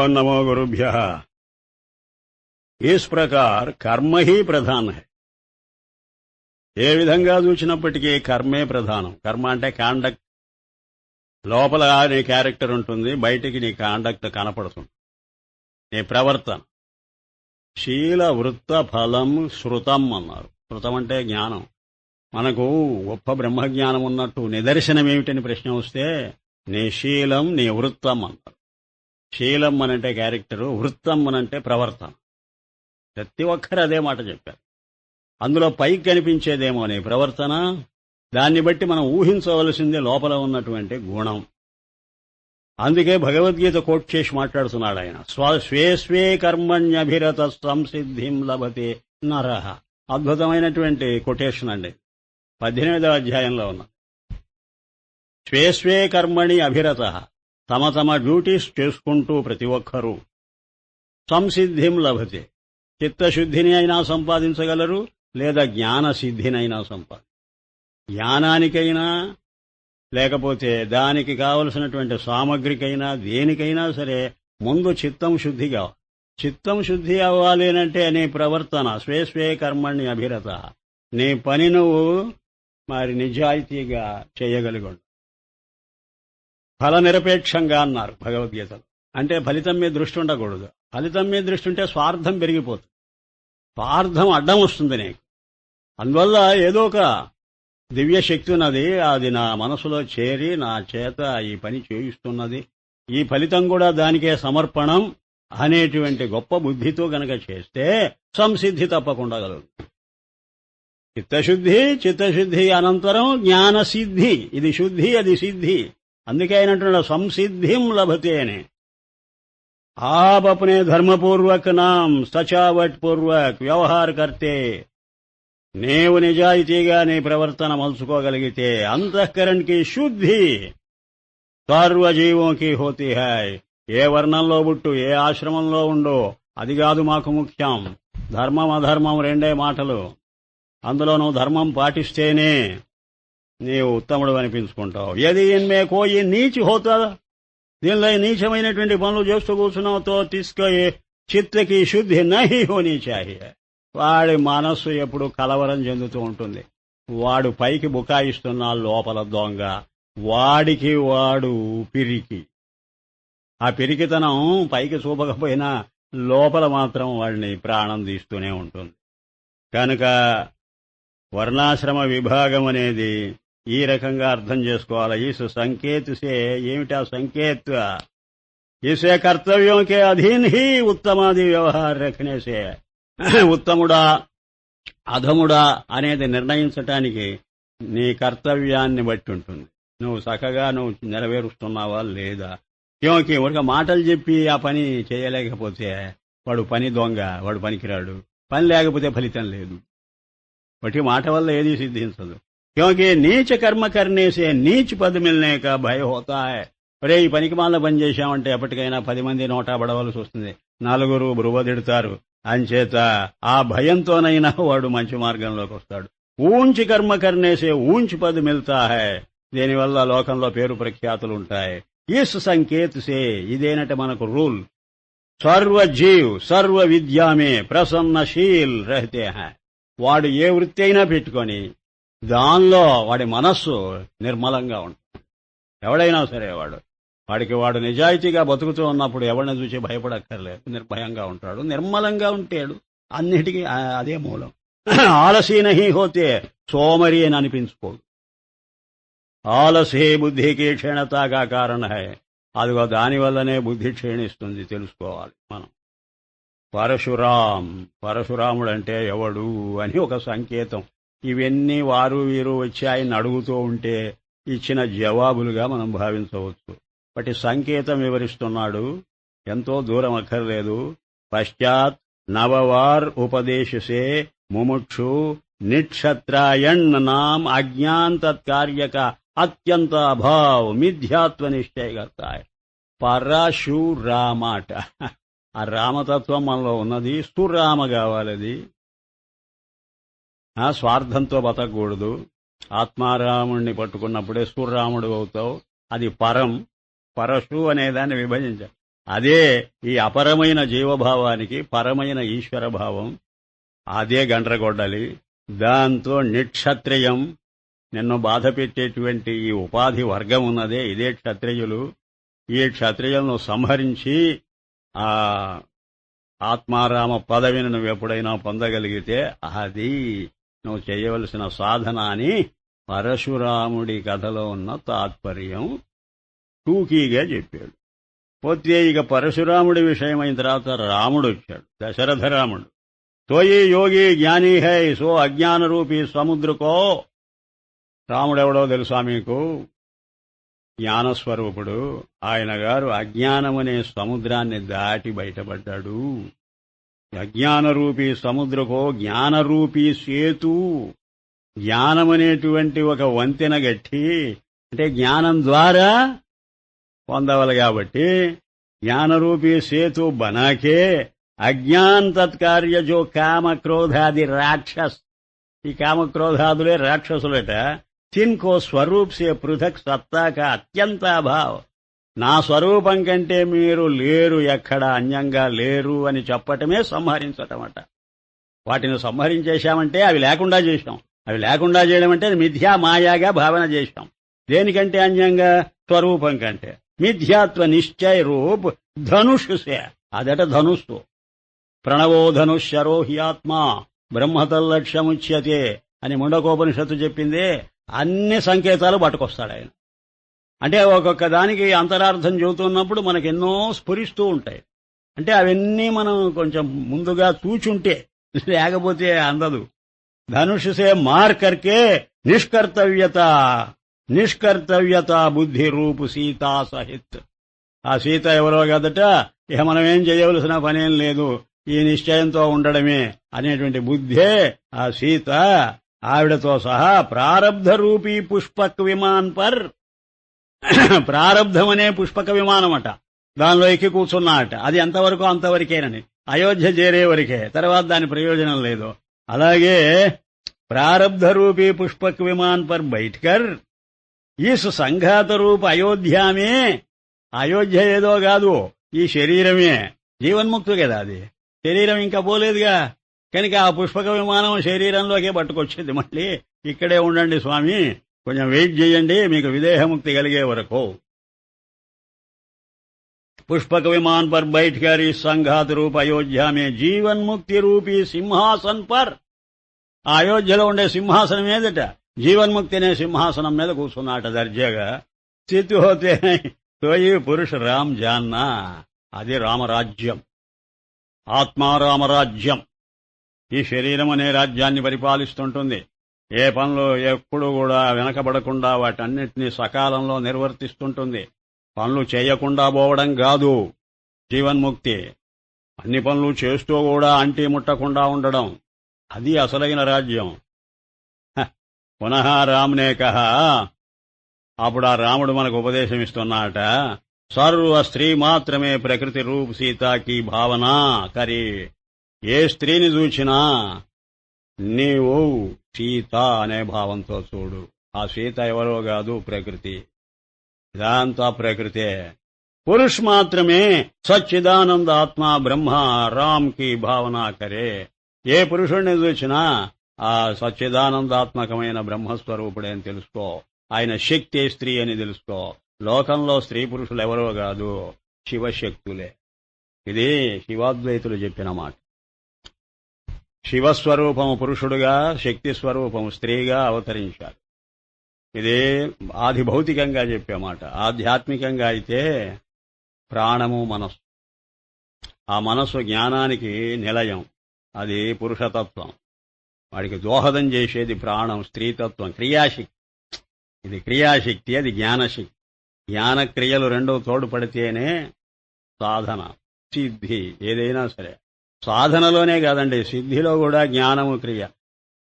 ओम नमो गुरुभ्यः। इस प्रकार कर्म ही प्रधान है. ఏ విధంగా చూసినప్పటికీ కర్మే ప్రధానం. కర్మ అంటే కాండక్ట్. లోపల నీ క్యారెక్టర్ ఉంటుంది, బయటికి నీ కాండక్ట్ కనపడుతుంది, నీ ప్రవర్తన. శీల వృత్త ఫలం శృతం అన్నారు. శృతం అంటే జ్ఞానం. మనకు గొప్ప బ్రహ్మజ్ఞానం ఉన్నట్టు నిదర్శనం ఏమిటని ప్రశ్న వస్తే నీ శీలం నీ వృత్తం అన్నారు. శీలం అనంటే క్యారెక్టరు, వృత్తం అనంటే ప్రవర్తన. ప్రతి ఒక్కరు అదే మాట చెప్పారు. అందులో పైకి కనిపించేదేమో నీ ప్రవర్తన, దాన్ని బట్టి మనం ఊహించవలసిందే లోపల ఉన్నటువంటి గుణం. అందుకే భగవద్గీత కోట్ చేసి మాట్లాడుతున్నాడు ఆయన. స్వే స్వే కర్మణ్యభిరత సంసిద్ధిం లభతే నరః. అద్భుతమైనటువంటి కొటేషన్ అండి. 18వ అధ్యాయంలో ఉన్న స్వే స్వే కర్మణి అభిరత, తమ తమ డ్యూటీస్ చేసుకుంటూ ప్రతి ఒక్కరూ సంసిద్ధిం లభతే, చిత్తశుద్ధిని అయినా సంపాదించగలరు, లేదా జ్ఞానసిద్ధినైనా జ్ఞానానికైనా లేకపోతే దానికి కావలసినటువంటి సామగ్రికైనా దేనికైనా సరే ముందు చిత్తం శుద్ధి కావాలి. చిత్తం శుద్ధి అవ్వాలేనంటే నీ ప్రవర్తన స్వే స్వే కర్మణ్ణి అభిరత, నీ పని నువ్వు మరి నిజాయితీగా చేయగలిగొండు. ఫల నిరపేక్షంగా అన్నారు భగవద్గీతలో. అంటే ఫలితం మీద దృష్టి ఉండకూడదు. ఫలితం మీద దృష్టి ఉంటే స్వార్థం పెరిగిపోతుంది, స్వార్థం అడ్డం వస్తుంది నీకు. అందువల్ల ఏదో ఒక దివ్య శక్తి ఉన్నది, అది నా మనసులో చేరి నా చేత ఈ పని చేయిస్తున్నది, ఈ ఫలితం కూడా దానికే సమర్పణం అనేటువంటి గొప్ప బుద్ధితో గనక చేస్తే సంసిద్ధి తప్పకుండా కలదు. చిత్తశుద్ధి అనంతరం జ్ఞానసిద్ధి. ఇది శుద్ధి, అది సిద్ధి. అందుకే అయినటువంటి సంసిద్ధిం లభతే అని. आप अपने धर्मपूर्वक नाम सचावट पूर्वक व्यवहार करते, నీవు నిజాయితీగా నీ ప్రవర్తన మలుచుకోగలిగితే అంతఃకరణ కి శుద్ధి సర్వజీవోకి హోతీ హై. ఏ వర్ణంలో పుట్టు, ఏ ఆశ్రమంలో ఉండో అది కాదు మాకు ముఖ్యం. ధర్మం అధర్మం రెండే మాటలు. అందులో నువ్వు ధర్మం పాటిస్తేనే నీవు ఉత్తముడు అనిపించుకుంటావు. యది ఇన్మే కోయి నీచి హోతా, దీనిలో నీచమైనటువంటి పనులు చేస్తూ కూర్చున్నావుతో తీసుకొని చిత్తకి శుద్ధి నహి హోనీ చాహియే. వాడి మనస్సు ఎప్పుడు కలవరం చెందుతూ ఉంటుంది. వాడు పైకి బుకాయిస్తున్నా లోపల దొంగ, వాడికి వాడు పిరికి. ఆ పిరికితనం పైకి చూపకపోయినా లోపల మాత్రం వాడిని ప్రాణం తీస్తూనే ఉంటుంది. కనుక వర్ణాశ్రమ విభాగం అనేది ఈ రకంగా అర్థం చేసుకోవాలి. ఈస్ సంకేత్ సే, ఏమిటా సంకేత్? ఇసే కర్తవ్యం కే అధీన్ హీ ఉత్తమాది వ్యవహార రఖనే సే. ఉత్తముడా అధముడా అనేది నిర్ణయించటానికి నీ కర్తవ్యాన్ని బట్టి ఉంటుంది. నువ్వు చక్కగా నువ్వు నెరవేరుస్తున్నావా లేదా. క్యోంకి ఒక మాటలు చెప్పి ఆ పని చేయలేకపోతే వాడు పని దొంగ, వాడు పనికిరాడు. పని లేకపోతే ఫలితం లేదు. వాటి మాట వల్ల ఏది సిద్ధించదు. क्योंकि नीच कर्म करने से नीच पद मिलने का भय होता है. ఒరే ఈ పనికి మాల పని చేశామంటే ఎప్పటికైనా 10 మంది నోటా పడవలసి వస్తుంది, నలుగురు బురువదిడతారు. అంచేత ఆ భయంతోనైనా వాడు మంచి మార్గంలోకి వస్తాడు. ఊంచి కర్మ కర్నేసే ఊంచి పద్ మిల్తా హై. దీనివల్ల లోకంలో పేరు ప్రఖ్యాతులు ఉంటాయి. ఇస్ సంకేత్ సే, ఇదేనట మనకు రూల్. సర్వ జీవ్ సర్వ విద్యామే ప్రసన్నశీల్ రహతే హై. వాడు ఏ వృత్తి అయినా పెట్టుకొని దానిలో వాడి మనస్సు నిర్మలంగా ఉంటుంది. ఎవడైనా సరే వాడికి వాడు నిజాయితీగా బతుకుతూ ఉన్నప్పుడు ఎవరిని చూసి భయపడక్కర్లేదు, నిర్భయంగా ఉంటాడు, నిర్మలంగా ఉంటాడు. అన్నిటికీ అదే మూలం. ఆలసీ నహీ హోతే, సోమరి అని అనిపించుకోడు. ఆలసీ బుద్ధికి క్షీణతగా కారణ హై. అదిగో దానివల్లనే బుద్ధి క్షీణిస్తుంది, తెలుసుకోవాలి మనం. పరశురాముడంటే ఎవడు అని ఒక సంకేతం. ఇవన్నీ వారు వీరు వచ్చి ఆయన అడుగుతూ ఉంటే ఇచ్చిన జవాబులుగా మనం భావించవచ్చు. వాటి సంకేతం వివరిస్తున్నాడు. ఎంతో దూరం అక్కర్లేదు. పశ్చాత్ నవవార్ ఉపదేశసే ముముక్షు నిక్షత్రాయణ్ నాం అజ్ఞాన్ తత్కార్యక అత్యంత అభావ్ మిథ్యాత్వ నిశ్చయగతాయ్. పరశురామాట, ఆ రామతత్వం మనలో ఉన్నది. సురామ కావాలది. స్వార్థంతో బతకూడదు. ఆత్మారాముణ్ణి పట్టుకున్నప్పుడే సురాముడు అవుతావు. అది పరం. పరశు అనేదాన్ని విభజించారు. అదే ఈ అపరమైన జీవభావానికి పరమైన ఈశ్వర భావం. అదే గండ్రగొడ్డలి. దాంతో నిక్షత్రియం, నిన్ను బాధ పెట్టేటువంటి ఈ ఉపాధి వర్గం ఉన్నదే, ఇదే క్షత్రియులు. ఈ క్షత్రియులను సంహరించి ఆ ఆత్మారామ పదవిని నువ్వు ఎప్పుడైనా పొందగలిగితే అది నువ్వు చేయవలసిన సాధన అని పరశురాముడి కథలో ఉన్న తాత్పర్యం టూకీగా చెప్పాడు. పోతే ఇక పరశురాముడి విషయమైన తర్వాత రాముడు వచ్చాడు, దశరథ రాముడు. తోయి యోగి జ్ఞాని హై సో అజ్ఞాన రూపీ సముద్రకో. రాముడెవడో తెలుసా మీకు? జ్ఞానస్వరూపుడు. ఆయన గారు అజ్ఞానమనే సముద్రాన్ని దాటి బయటపడ్డాడు. అజ్ఞానరూపీ సముద్రకో జ్ఞానరూపీ సేతు. జ్ఞానమనేటువంటి ఒక వంతెన గట్టి, అంటే జ్ఞానం ద్వారా పొందవలు కాబట్టి జ్ఞానరూపీ సేతు బనాకే అజ్ఞాన్ తత్కార్య జో కామక్రోధాది రాక్షస్. ఈ కామక్రోధాదులే రాక్షసులట. తిన్కో స్వరూప్ సే పృథక్ సత్తాక అత్యంతాభావ్. నా స్వరూపం కంటే మీరు లేరు, ఎక్కడ అన్యంగా లేరు అని చెప్పటమే సంహరించటమట. వాటిని సంహరించేశామంటే అవి లేకుండా చేశాం. అవి లేకుండా చేయడం అంటే మిథ్యా మాయాగా భావన చేశాం. దేనికంటే అన్యంగా? స్వరూపం కంటే. మిథ్యాత్వ నిశ్చయ రూప్ ధనుషుసే, అదట ధనుస్సు. ప్రణవో ధనుష్యరో హ్యాత్మా బ్రహ్మతల్లక్ష్యముచ్యతే అని ముండకోపనిషత్తు చెప్పిందే. అన్ని సంకేతాలు పట్టుకొస్తాడు ఆయన. అంటే ఒక్కొక్క దానికి అంతరార్థం చెబుతున్నప్పుడు మనకెన్నో స్ఫురిస్తూ ఉంటాయి. అంటే అవన్నీ మనం కొంచెం ముందుగా చూచుంటే, లేకపోతే అందదు. ధనుషుసే మార్కర్కే నిష్కర్తవ్యత బుద్ధి రూపు సీతా సహిత్. ఆ సీత ఎవరో కదట, ఇక మనం ఏం చేయవలసిన పనేం లేదు, ఈ నిశ్చయంతో ఉండడమే అనేటువంటి బుద్ధే ఆ సీత. ఆవిడతో సహా ప్రారబ్ధ రూపీ పుష్పక్ విమాన్ పర్. ప్రారబ్ధమనే పుష్పక విమానమట, దానిలో ఎక్కి కూర్చున్నాట. అది ఎంతవరకు అంతవరకేనని, అయోధ్య చేరే వరకే, తర్వాత దాని ప్రయోజనం లేదు. అలాగే ప్రారబ్ధ రూపీ పుష్పక్ విమాన్ పర్ బైట్కర్ ఈస్ సంఘాత రూప అయోధ్యామే. అయోధ్య ఏదో కాదు, ఈ శరీరమే. జీవన్ముక్తి కదా అది, శరీరం ఇంకా పోలేదుగా. కనుక ఆ పుష్పక విమానం శరీరంలోకే పట్టుకొచ్చింది. మళ్ళీ ఇక్కడే ఉండండి స్వామి, కొంచెం వెయిట్ చేయండి, మీకు విదేహముక్తి కలిగే వరకు. పుష్పక విమాన్ పర్ బైఠకర్ ఈ సంఘాత రూప అయోధ్య మే జీవన్ముక్తి రూపీ సింహాసన్ పర్. ఆ అయోధ్యలో ఉండే సింహాసనం మీదట, జీవన్ముక్తి అనే సింహాసనం మీద కూర్చున్నాట దర్జాగా. స్థితి హోతే తోయి పురుష రామ్ జాన్నా. అది రామరాజ్యం, ఆత్మారామరాజ్యం. ఈ శరీరం అనే రాజ్యాన్ని పరిపాలిస్తుంటుంది. ఏ పనులు ఎప్పుడు కూడా వెనకబడకుండా వాటన్నిటినీ సకాలంలో నిర్వర్తిస్తుంటుంది. పనులు చేయకుండా పోవడం కాదు జీవన్ముక్తి. అన్ని పనులు చేస్తూ కూడా అంటి ముట్టకుండా ఉండడం, అది అసలైన రాజ్యం. పునః రామ్నే కహ. అప్పుడు ఆ రాముడు మనకు ఉపదేశం ఇస్తున్నాట. సర్వ స్త్రీ మాత్రమే ప్రకృతి రూప్ సీతాకి భావన కరి. ఏ స్త్రీని చూచినా నీవు సీత అనే భావంతో చూడు. ఆ సీత ఎవరో కాదు, ప్రకృతి. ఇదంతా ప్రకృతే. పురుష్ మాత్రమే సచ్చిదానంద ఆత్మ బ్రహ్మ రామ్ కి భావన కరే. ఏ పురుషుణ్ణి చూసినా ఆ సచ్చిదానందాత్మకమైన బ్రహ్మస్వరూపుడే అని తెలుసుకో. ఆయన శక్తి స్త్రీ అని తెలుసుకో. లోకంలో స్త్రీ పురుషులు ఎవరో కాదు, శివశక్తులే. ఇది శివాద్వైతులు చెప్పిన మాట. శివస్వరూపము పురుషుడుగా, శక్తి స్వరూపము స్త్రీగా అవతరించారు. ఇది ఆది భౌతికంగా చెప్పే మాట. ఆధ్యాత్మికంగా అయితే ప్రాణము మనస్సు. ఆ మనస్సు జ్ఞానానికి నిలయం, అది పురుషతత్వం. వాడికి దోహదం చేసేది ప్రాణం, స్త్రీతత్వం, క్రియాశక్తి. ఇది క్రియాశక్తి, అది జ్ఞానశక్తి. జ్ఞానక్రియలు రెండూ తోడుపడితేనే సాధన, సిద్ధి. ఏదైనా సరే సాధనలోనే కాదండి, సిద్ధిలో కూడా జ్ఞానము క్రియ.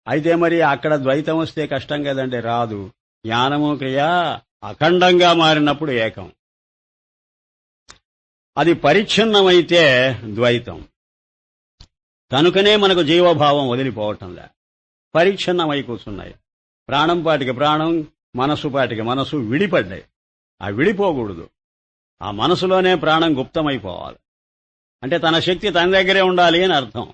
అయితే మరి అక్కడ ద్వైతం వస్తే కష్టం కదండి, రాదు. జ్ఞానము క్రియ అఖండంగా మారినప్పుడు ఏకం. అది పరిచ్ఛిన్నమైతే ద్వైతం. కనుకనే మనకు జీవభావం వదిలిపోవటంలే, పరిచ్ఛిన్నమై కూర్చున్నాయి. ప్రాణం పాటికి ప్రాణం, మనస్సు పాటికి మనస్సు విడిపడ్డాయి. ఆ విడిపోకూడదు. ఆ మనసులోనే ప్రాణం గుప్తమైపోవాలి. అంటే తన శక్తి తన దగ్గరే ఉండాలి అని అర్థం.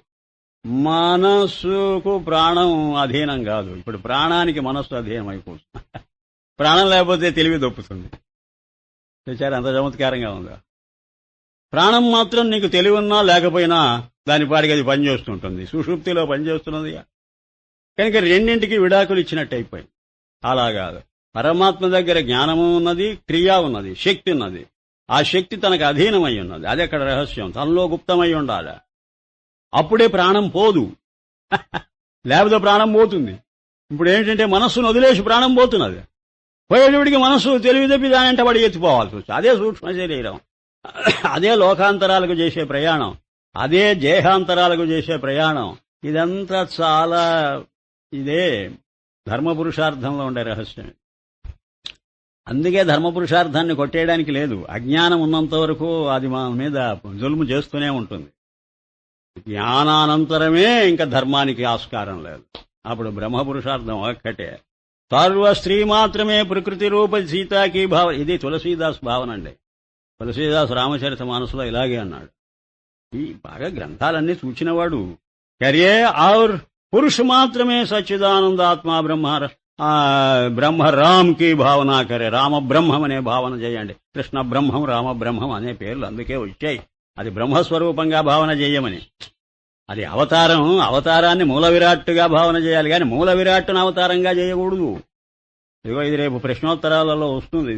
మనస్సుకు ప్రాణం అధీనం కాదు. ఇప్పుడు ప్రాణానికి మనస్సు అధీనం అయిపోతుంది. ప్రాణం లేకపోతే తెలివి దొప్పుతుంది. చూచారు అంత చమత్కారంగా ఉందా? ప్రాణం మాత్రం నీకు తెలివి ఉన్నా లేకపోయినా దాని పాటికి అది పనిచేస్తుంటుంది. సుషుప్తిలో పనిచేస్తున్నది. కనుక రెండింటికి విడాకులు ఇచ్చినట్టు అయిపోయింది. అలా కాదు. పరమాత్మ దగ్గర జ్ఞానము ఉన్నది, క్రియ ఉన్నది, శక్తి ఉన్నది. ఆ శక్తి తనకు అధీనమై ఉన్నది. అది అక్కడ రహస్యం. తనలో గుప్తమై ఉండాలి. అప్పుడే ప్రాణం పోదు. లేకపోతే ప్రాణం పోతుంది. ఇప్పుడు ఏంటంటే మనస్సును వదిలేసి ప్రాణం పోతున్నది. పోయేటప్పటికి మనస్సు తెలివి తప్పి దాని వెంట పడి ఎత్తిపోవాల్సి వస్తుంది. అదే సూక్ష్మ శరీరం. అదే లోకాంతరాలకు చేసే ప్రయాణం. అదే దేహాంతరాలకు చేసే ప్రయాణం. ఇదంతా చాలా ఇదే ధర్మపురుషార్థంలో ఉండే రహస్యం. అందుకే ధర్మపురుషార్థాన్ని కొట్టేయడానికి లేదు. అజ్ఞానం ఉన్నంత వరకు అది మన మీద జులుము చేస్తూనే ఉంటుంది. జ్ఞానానంతరమే ఇంకా ధర్మానికి ఆస్కారం లేదు. అప్పుడు బ్రహ్మపురుషార్థం ఒక్కటే. సర్వ స్త్రీ మాత్రమే ప్రకృతి రూప సీతాకి భావ. ఇది తులసీదాస్ భావన అండి. తులసీదాస్ రామచరిత మానసులో ఇలాగే అన్నాడు. ఈ బాగా గ్రంథాలన్నీ చూచినవాడు. కరియే ఔర్ పురుష మాత్రమే సచ్చిదానందాత్మా బ్రహ్మ రామ్ కి భావన కరే. రామ బ్రహ్మం అనే భావన చేయండి. కృష్ణ బ్రహ్మం, రామ బ్రహ్మం అనే పేర్లు అందుకే వచ్చాయి. అది బ్రహ్మస్వరూపంగా భావన చేయమని. అది అవతారాన్ని మూల విరాట్టుగా భావన చేయాలి, కానీ మూల విరాట్టును అవతారంగా చేయకూడదు. ఇదిగో ఇది రేపు ప్రశ్నోత్తరాలలో వస్తుంది.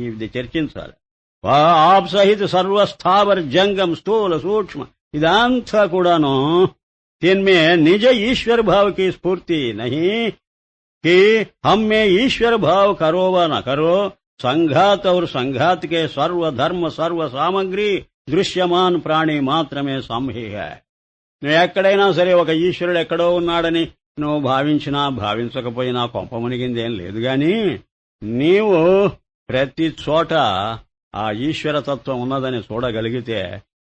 ఇది చర్చించాలి. ఆప్ సహిత సర్వస్థావర్ జంగం స్థూల సూక్ష్మ ఇదంతా కూడాను తిన్మే నిజ ఈశ్వర భావ की स्फूर्ति नहीं कि हम में ईश्वर भाव करो व न करो. संघात और संघात के सर्व धर्म सर्व सामग्री దృశ్యమాన్ ప్రాణి మాత్రమే సంహేయ. నువ్వు ఎక్కడైనా సరే ఒక ఈశ్వరుడు ఎక్కడో ఉన్నాడని నువ్వు భావించినా భావించకపోయినా కొంప మునిగిందేం లేదు. గాని నీవు ప్రతి చోట ఆ ఈశ్వరతత్వం ఉన్నదని చూడగలిగితే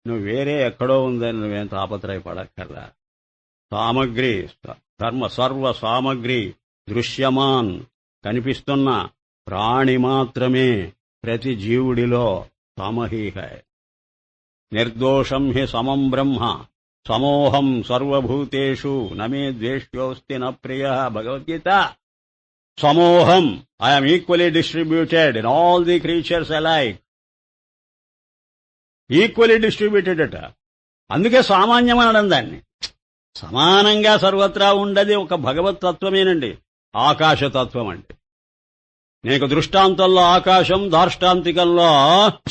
నువ్వు వేరే ఎక్కడో ఉందని నువ్వేం తాపత్రయపడక్కర్లా. సామగ్రి ధర్మ సర్వ సామగ్రి దృశ్యమాన్ కనిపిస్తున్న ప్రాణి మాత్రమే ప్రతి జీవుడిలో సమహీహ. నిర్దోషం హి సమం బ్రహ్మ సమోహం సర్వభూతేషు నమే ద్వేష్యోస్తి న ప్రియ. భగవద్గీత. సమోహం, I am equally distributed in all the creatures alike. Equally distributed అట. అందుకే సామాన్యమనడం దాన్ని. సమానంగా సర్వత్రా ఉండది ఒక భగవతత్వమేనండి. ఆకాశతత్వం అంటే నీకు దృష్టాంతంలో ఆకాశం, దార్ష్టాంతికంలో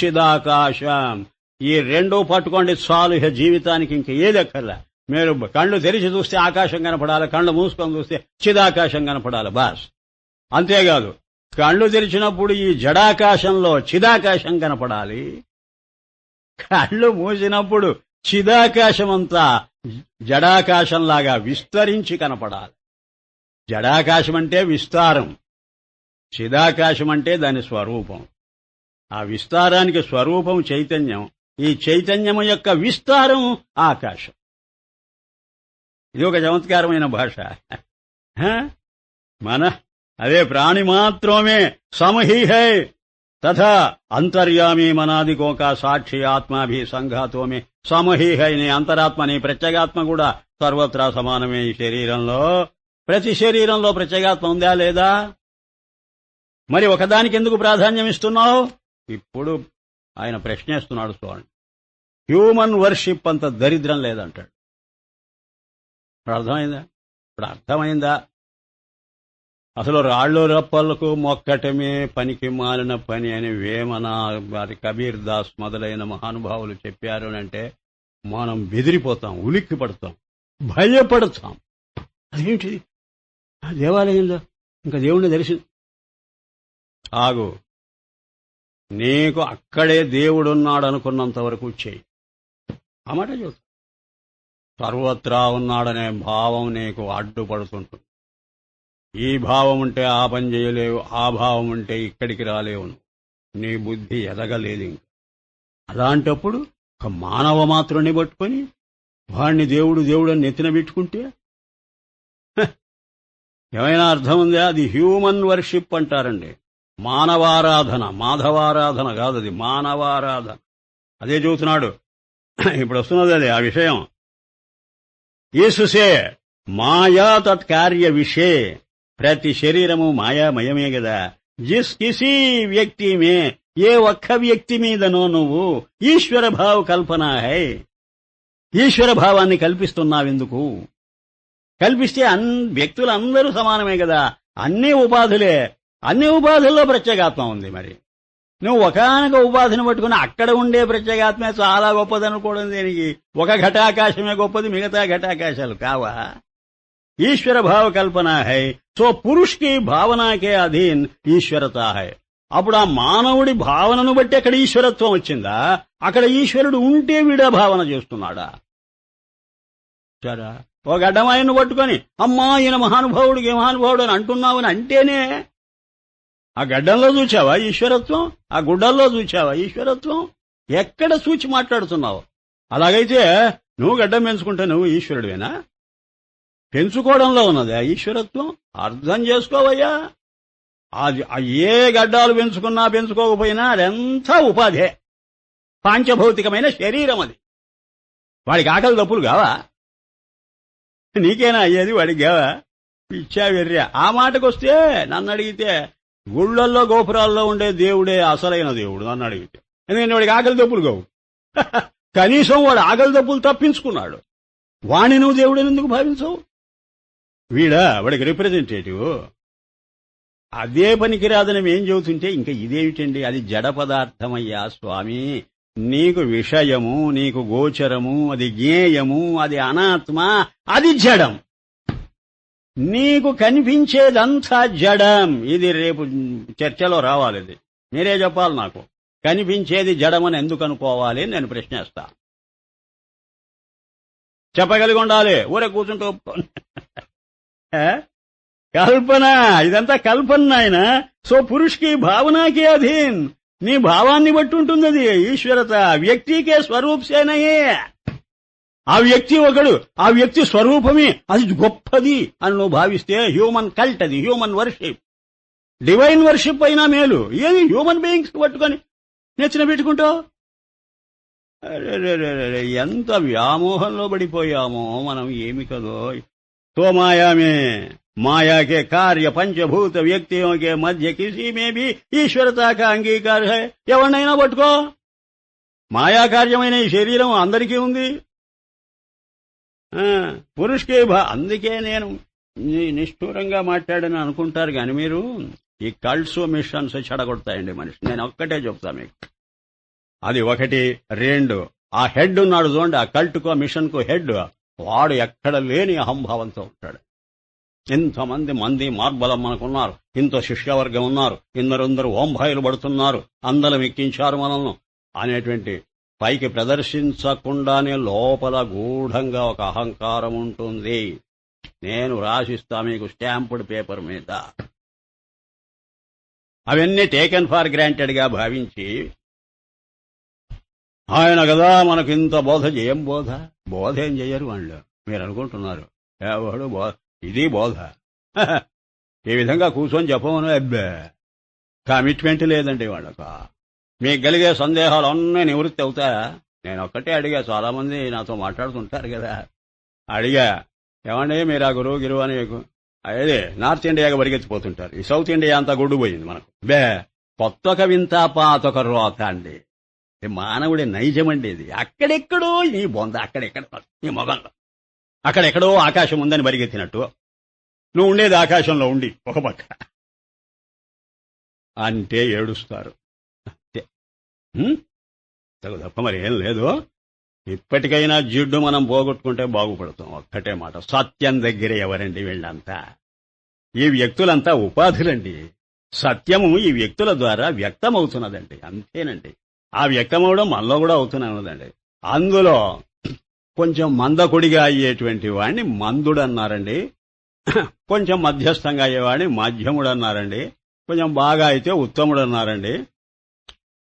చిదాకాశం. ఈ రెండూ పట్టుకోండి చాలు. ఇక జీవితానికి ఇంక ఏది అక్కర్లే. మీరు కళ్ళు తెరిచి చూస్తే ఆకాశం కనపడాలి, కళ్ళు మూసుకొని చూస్తే చిదాకాశం కనపడాలి. బాస్. అంతేకాదు కళ్ళు తెరిచినప్పుడు ఈ జడాకాశంలో చిదాకాశం కనపడాలి. కళ్ళు మూసినప్పుడు చిదాకాశమంతా జడాకాశంలాగా విస్తరించి కనపడాలి. జడాకాశం అంటే విస్తారం, చిదాకాశం అంటే దాని స్వరూపం. ఆ విస్తారానికి స్వరూపం చైతన్యం. ఈ చైతన్యము యొక్క విస్తారం ఆకాశం. ఇది ఒక చమత్కారమైన భాష. అదే ప్రాణి మాత్రమే సమహీహై తథా అంతర్యామి మనాదికోక సాక్షి ఆత్మాభి సంఘాతోమే సమహీహై. నీ అంతరాత్మ, నీ ప్రత్యేగాత్మ కూడా సర్వత్రా సమానమే. ఈ శరీరంలో ప్రతి శరీరంలో ప్రత్యేగాత్మ ఉందా లేదా? మరి ఒకదానికి ఎందుకు ప్రాధాన్యం ఇస్తున్నావు? ఇప్పుడు ఆయన ప్రశ్నేస్తున్నాడు. చూడండి, హ్యూమన్ వర్షిప్ అంత దరిద్రం లేదంటాడు. ఇప్పుడు అర్థమైందా? అసలు రాళ్ళు రప్పలకు మొక్కటమే పనికి మాలిన పని అని వేమన, వారి కబీర్ దాస్ మొదలైన మహానుభావులు చెప్పారు అంటే మనం బెదిరిపోతాం, ఉలిక్కి పడతాం, భయపడతాం. అదేంటి దేవాలయంలో ఇంకా దేవుణ్ణి దర్శనం? ఆగు, నీకు అక్కడే దేవుడున్నాడనుకున్నంత వరకు చెయ్యి. ఆ మాట చూద్దాం. సర్వత్రా ఉన్నాడనే భావం నీకు అడ్డుపడుతుంటుంది. ఈ భావం ఉంటే ఆ పని చేయలేవు, ఆ భావం ఉంటే ఇక్కడికి రాలేవు. నీ బుద్ధి ఎదగలేదు. ఇంక అలాంటప్పుడు ఒక మానవ మాత్రుని పట్టుకొని వాణ్ణి దేవుడు దేవుడని నెత్తిన పెట్టుకుంటే ఏమైనా అర్థం ఉందా? అది హ్యూమన్ వర్షిప్ అంటారండి. మానవారాధన, మాధవారాధన కాదు, అది మానవారాధన. అదే చూస్తున్నాడు. ఇప్పుడు వస్తున్నది అది ఆ విషయం. ఈసుసే మాయా తత్కార్య విషయ, ప్రతి శరీరము మాయామయమే కదా. జిస్ కిసీ వ్యక్తి మే, ఏ ఒక్క వ్యక్తి మీదనో నువ్వు ఈశ్వర భావ కల్పన హై, ఈశ్వర భావాన్ని కల్పిస్తున్నావెందుకు? కల్పిస్తే వ్యక్తులందరూ సమానమే కదా, అన్ని ఉపాధులే, అన్ని ఉపాధుల్లో ప్రత్యేగాత్మ ఉంది. మరి నువ్వు ఒకానొక ఉపాధిని పట్టుకుని అక్కడ ఉండే ప్రత్యేగాత్మే చాలా గొప్పదనుకోవడం దేనికి? ఒక ఘటాకాశమే గొప్పది, మిగతా ఘటాకాశాలు కావా? ఈశ్వర భావ కల్పన హై, సో పురుష్ కి భావనాకే అధీన్ ఈశ్వరతా హై. అప్పుడు ఆ మానవుడి భావనను బట్టి అక్కడ ఈశ్వరత్వం వచ్చిందా? అక్కడ ఈశ్వరుడు ఉంటే వీడా భావన చేస్తున్నాడా? సరే, ఓ గడ్డమాయను పట్టుకొని అమ్మా ఈయన మహానుభావుడు, ఏ మహానుభావుడు అని అంటున్నావని అంటేనే ఆ గడ్డంలో చూచావా ఈశ్వరత్వం? ఆ గుడ్డల్లో చూచావా ఈశ్వరత్వం? ఎక్కడ చూచి మాట్లాడుతున్నావు? అలాగైతే నువ్వు గడ్డం పెంచుకుంటే నువ్వు ఈశ్వరుడివేనా? పెంచుకోవడంలో ఉన్నది ఆ ఈశ్వరత్వం. అర్థం చేసుకోవయ్యా. ఏ గడ్డాలు పెంచుకున్నా పెంచుకోకపోయినా అదంతా ఉపాధే, పాంచభౌతికమైన శరీరం అది. వాడికి ఆకలి తప్పులు కావా? నీకేనా అయ్యేది? వాడికి కావా? పిచ్చా వెర్రా. ఆ మాటకొస్తే నన్ను అడిగితే గుళ్ళల్లో గోపురాల్లో ఉండే దేవుడే అసలైన దేవుడు నన్ను అడిగితే. ఎందుకంటే వాడికి ఆకలి తప్పులు కావు. కనీసం వాడు ఆకలి తప్పులు తప్పించుకున్నాడు. వాణ్ణి నువ్వు దేవుడని ఎందుకు భావించవు? వాడికి రిప్రజెంటేటివ్. అదే పనికిరాదని ఏం చెబుతుంటే ఇంకా ఇదేమిటండి? అది జడ పదార్థమయ్యా స్వామి. నీకు విషయము, నీకు గోచరము, అది జ్ఞేయము, అది అనాత్మ, అది జడం. నీకు కనిపించేదంతా జడం. ఇది రేపు చర్చలో రావాలి. ఇది మీరే చెప్పాలి నాకు. కనిపించేది జడమని ఎందుకు అనుకోవాలి నేను ప్రశ్నిస్తా. చెప్పగలిగి ఉండాలి. ఊరే కూర్చుంటూ కల్పన, ఇదంతా కల్పన నాయన. సో పురుషుకి భావనాకి అధీన్, నీ భావాన్ని బట్టి ఉంటుంది అది ఈశ్వరత. వ్యక్తికే స్వరూపసేనయే. ఆ వ్యక్తి ఒకడు, ఆ వ్యక్తి స్వరూపమే అది గొప్పది అని నువ్వు భావిస్తే హ్యూమన్ కల్ట్, అది హ్యూమన్ వర్షిప్. డివైన్ వర్షిప్ అయినా మేలు. ఏది హ్యూమన్ బీయింగ్స్ పట్టుకొని నెచ్చిన పెట్టుకుంటావు? ఎంత వ్యామోహంలో పడిపోయామో మనం. ఏమి కదో. तो माया में, माया के कार्य पंचभूत व्यक्तियों के मध्य किसी में भी ईश्वरता का अंगीकार है. ఎవరినైనా పట్టుకో, మాయా కార్యమైన ఈ శరీరం అందరికీ ఉంది. పురుషుకే అందుకే నేను నిష్ఠూరంగా మాట్లాడని అనుకుంటారు కానీ మీరు ఈ కల్ట్స్ మిషన్స్ చెడగొడతాయండి మనిషి. నేను ఒక్కటే చెప్తా మీకు. అది ఒకటి. రెండు, ఆ హెడ్ ఉన్నాడు చూడండి, ఆ కల్ట్కో మిషన్కో హెడ్, వాడు ఎక్కడ లేని అహంభావంతో ఉంటాడు. ఇంతమంది మార్బలం మనకున్నారు, ఇంత శిష్యవర్గం ఉన్నారు, ఇందరందరూ ఓంభాయిలు పడుతున్నారు, అందరం ఎక్కించారు మనల్ని అనేటువంటి పైకి ప్రదర్శించకుండానే లోపల గూఢంగా ఒక అహంకారం ఉంటుంది. నేను రాసిస్తా మీకు స్టాంపుడ్ పేపర్ మీద. అవన్నీ టేకెన్ ఫార్ గ్రాంటెడ్ గా భావించి ఆయన కదా మనకు ఇంత బోధ చేయం. బోధ ఏం చెయ్యరు వాళ్ళు. మీరు అనుకుంటున్నారు ఎవడు ఇది బోధ, ఈ విధంగా కూర్చొని చెప్పమను. అబ్బే, కమిట్మెంట్ లేదండి వాళ్ళకు. మీకు కలిగే సందేహాలు అన్నీ నివృత్తి అవుతాయా? నేను ఒక్కటే అడిగా. చాలా మంది నాతో మాట్లాడుతుంటారు కదా. అడిగా, ఏమండి మీరు ఆ గురువు గిరువు అని అదే నార్త్ ఇండియాగా పరిగెత్తిపోతుంటారు. ఈ సౌత్ ఇండియా అంతా గుడ్డుపోయింది మనకు. కొత్తొక వింత పాతొక రోత అండి. మానవుడి నైజమండి ఇది. అక్కడెక్కడో ఈ బొంద, అక్కడెక్కడ ఈ మొగంలో అక్కడెక్కడో ఆకాశం ఉందని పరిగెత్తినట్టు నువ్వు ఉండేది ఆకాశంలో ఉండి ఒక పక్క అంటే ఏడుస్తారు. అంతే, తప్ప మరి ఏం లేదు. ఇప్పటికైనా జిడ్డు మనం పోగొట్టుకుంటే బాగుపడతాం. ఒక్కటే మాట, సత్యం దగ్గర ఎవరండి వీళ్ళంతా? ఈ వ్యక్తులంతా ఉపాధులండి. సత్యము ఈ వ్యక్తుల ద్వారా వ్యక్తమవుతున్నదండి. అంతేనండి. ఆ వ్యక్తమవడం మనలో కూడా అవుతున్నదండి. అందులో కొంచెం మందకొడిగా అయ్యేటువంటి వాడిని మందుడు అన్నారండి. కొంచెం మధ్యస్థంగా అయ్యేవాడిని మధ్యముడు అన్నారండి. కొంచెం బాగా అయితే ఉత్తముడు అన్నారండి.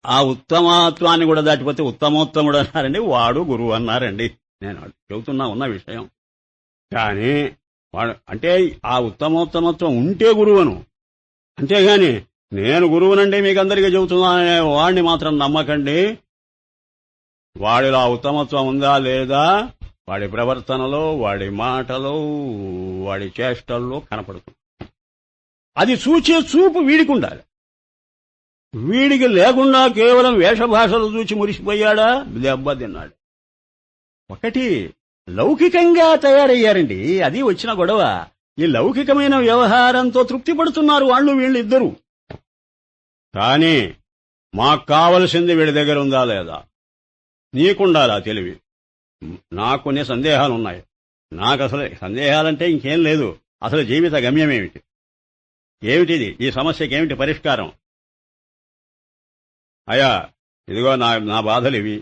ఆ ఉత్తమత్వాన్ని కూడా దాటిపోతే ఉత్తమోత్తముడు అన్నారండి. వాడు గురువు అన్నారండి. నేను చెబుతున్నా ఉన్న విషయం. కానీ వాడు అంటే ఆ ఉత్తమోత్తమత్వం ఉంటే గురువును, అంతేగాని నేను గురువునండి మీకందరికీ చెబుతున్నాననే వాడిని మాత్రం నమ్మకండి. వాడిలో ఉత్తమత్వం ఉందా లేదా వాడి ప్రవర్తనలో, వాడి మాటలో, వాడి చేష్టల్లో కనపడుతుంది. అది చూచే చూపు వీడికి ఉండాలి. వీడికి లేకుండా కేవలం వేషభాషలు చూచి మురిసిపోయాడా, దెబ్బతిన్నాడు. ఒకటి లౌకికంగా తయారయ్యారండి, అది వచ్చిన గొడవ. ఈ లౌకికమైన వ్యవహారంతో తృప్తి పడుతున్నారు వాళ్ళు వీళ్ళిద్దరూ. కానీ మాకు కావలసింది వీడి దగ్గర ఉందా లేదా? నీకుండాలా తెలివి? నాకు కొన్ని సందేహాలున్నాయి. నాకు అసలు సందేహాలంటే ఇంకేం లేదు. అసలు జీవిత గమ్యమేమిటి? ఏమిటిది? ఈ సమస్యకి ఏమిటి పరిష్కారం? అయ్యా, ఇదిగో నా బాధలు ఇవి,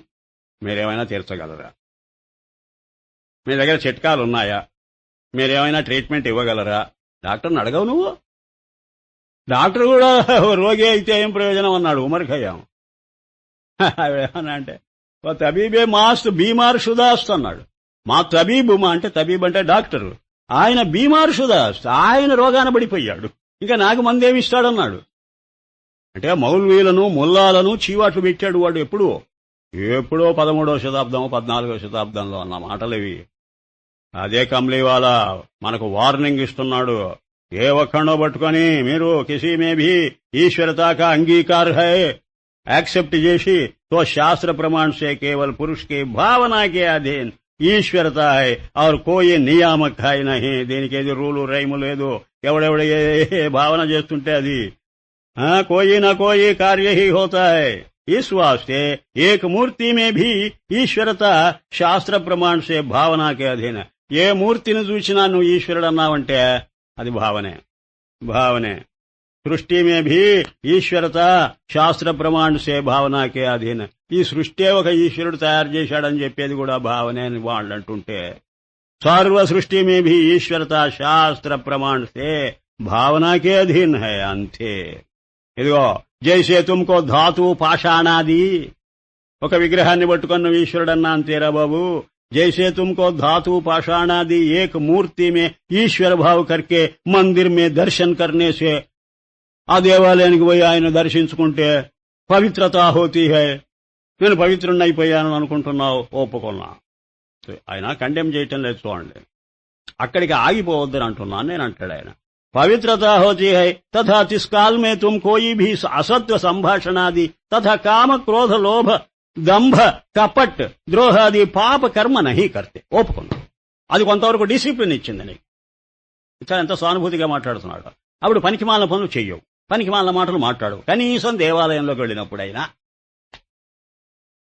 మీరేమైనా తీర్చగలరా? మీ దగ్గర చిట్కాలున్నాయా? మీరేమైనా ట్రీట్మెంట్ ఇవ్వగలరా? డాక్టర్ని అడగవు నువ్వు? డాక్టర్ కూడా రోగి అయితే ఏం ప్రయోజనం అన్నాడు ఉమర్ ఖయ్యాం. ఏమన్నా అంటే తబీబే మాస్తు బీమార్ షుదాస్త్ అన్నాడు. మా తబీబు, మా అంటే తబీబ్ అంటే డాక్టరు, ఆయన బీమార్ షుదాస్త్, ఆయన రోగాన పడిపోయాడు, ఇంకా నాకు మందేమిస్తాడన్నాడు. అంటే మౌల్వీలను ముల్లాలను చీవాట్లు పెట్టాడు వాడు. ఎప్పుడో 13వ శతాబ్దం 14వ శతాబ్దంలో అన్న మాటలేవి. అదే కమ్లీవాలా మనకు వార్నింగ్ ఇస్తున్నాడు. ఏ ఒక్కడో పట్టుకొని మీరు కిసీ మే భీ ఈశ్వరతా కా అంగీకార్ హై యాక్సెప్ట్ చేసి తో శాస్త్ర ప్రమాణ సే కేవల్ పురుష్ కి భావనా కే అధీన్ ఈశ్వరతా హై और कोई నియామక్ హై నహీ. దీనికి ఏది రూలు రైము లేదు. ఎవడెవడ ఏ భావన చేస్తుంటే అది कोई न कोई कार्य ही होता है. इस वास्ते एक मूर्ति में भी ఈశ్వరత శాస్త్ర ప్రమాణ సే భావనా కే అధీన్. ఏ మూర్తిని చూసినా నువ్వు ఈశ్వరుడు అన్నావంటే అది భావనే. సృష్టి మే భీ ఈశ్వరత శాస్త్ర ప్రమాణ సే భావనా కే అధీన్. ఈ సృష్టి ఒక ఈశ్వరుడు తయారు చేశాడని చెప్పేది కూడా భావనే అని వాళ్ళు అంటుంటే, సర్వ సృష్టి మే భీ ఈశ్వరత శాస్త్ర ప్రమాణ సే భావనా కే అధీన్ హై. అంతే. ఇదిగో జైసే తుమ్కో ధాతు పాషాణాది, ఒక విగ్రహాన్ని పట్టుకున్న ఈశ్వరుడన్నా అంతేరా బాబు. जैसे तुमको धातु पाषाणादि एक मूर्ति में ईश्वर भाव करके मंदिर में दर्शन करने से ఆ దేవాలయానికి పోయి ఆయన దర్శించుకుంటే పవిత్రత హోతీ హై. నేను పవిత్రుణ్ణి అయిపోయాను అనుకుంటున్నావు, ఒప్పుకున్నా. ఆయన కండెమ్ చేయటం లేదు చూడండి. అక్కడికి ఆగిపోవద్దని అంటున్నాను నేను అంటాడు ఆయన. पवित्रता होती है तथा तिस काल में तुम कोई भी असत्य संभाषणादि तथा काम क्रोध लोभ दंभ कपट द्रोहादि पाप कर्म नहीं करते. ఒప్పుకున్నా. అది కొంతవరకు డిసిప్లిన్ ఇచ్చింది నీకు. ఇక్కడ ఎంత సానుభూతిగా మాట్లాడుతున్నాడు. అప్పుడు పనికిమాలిన పనులు చెయ్యవు, పనికిమాలిన మాటలు మాట్లాడవు. కనీసం దేవాలయంలోకి వెళ్ళినప్పుడైనా.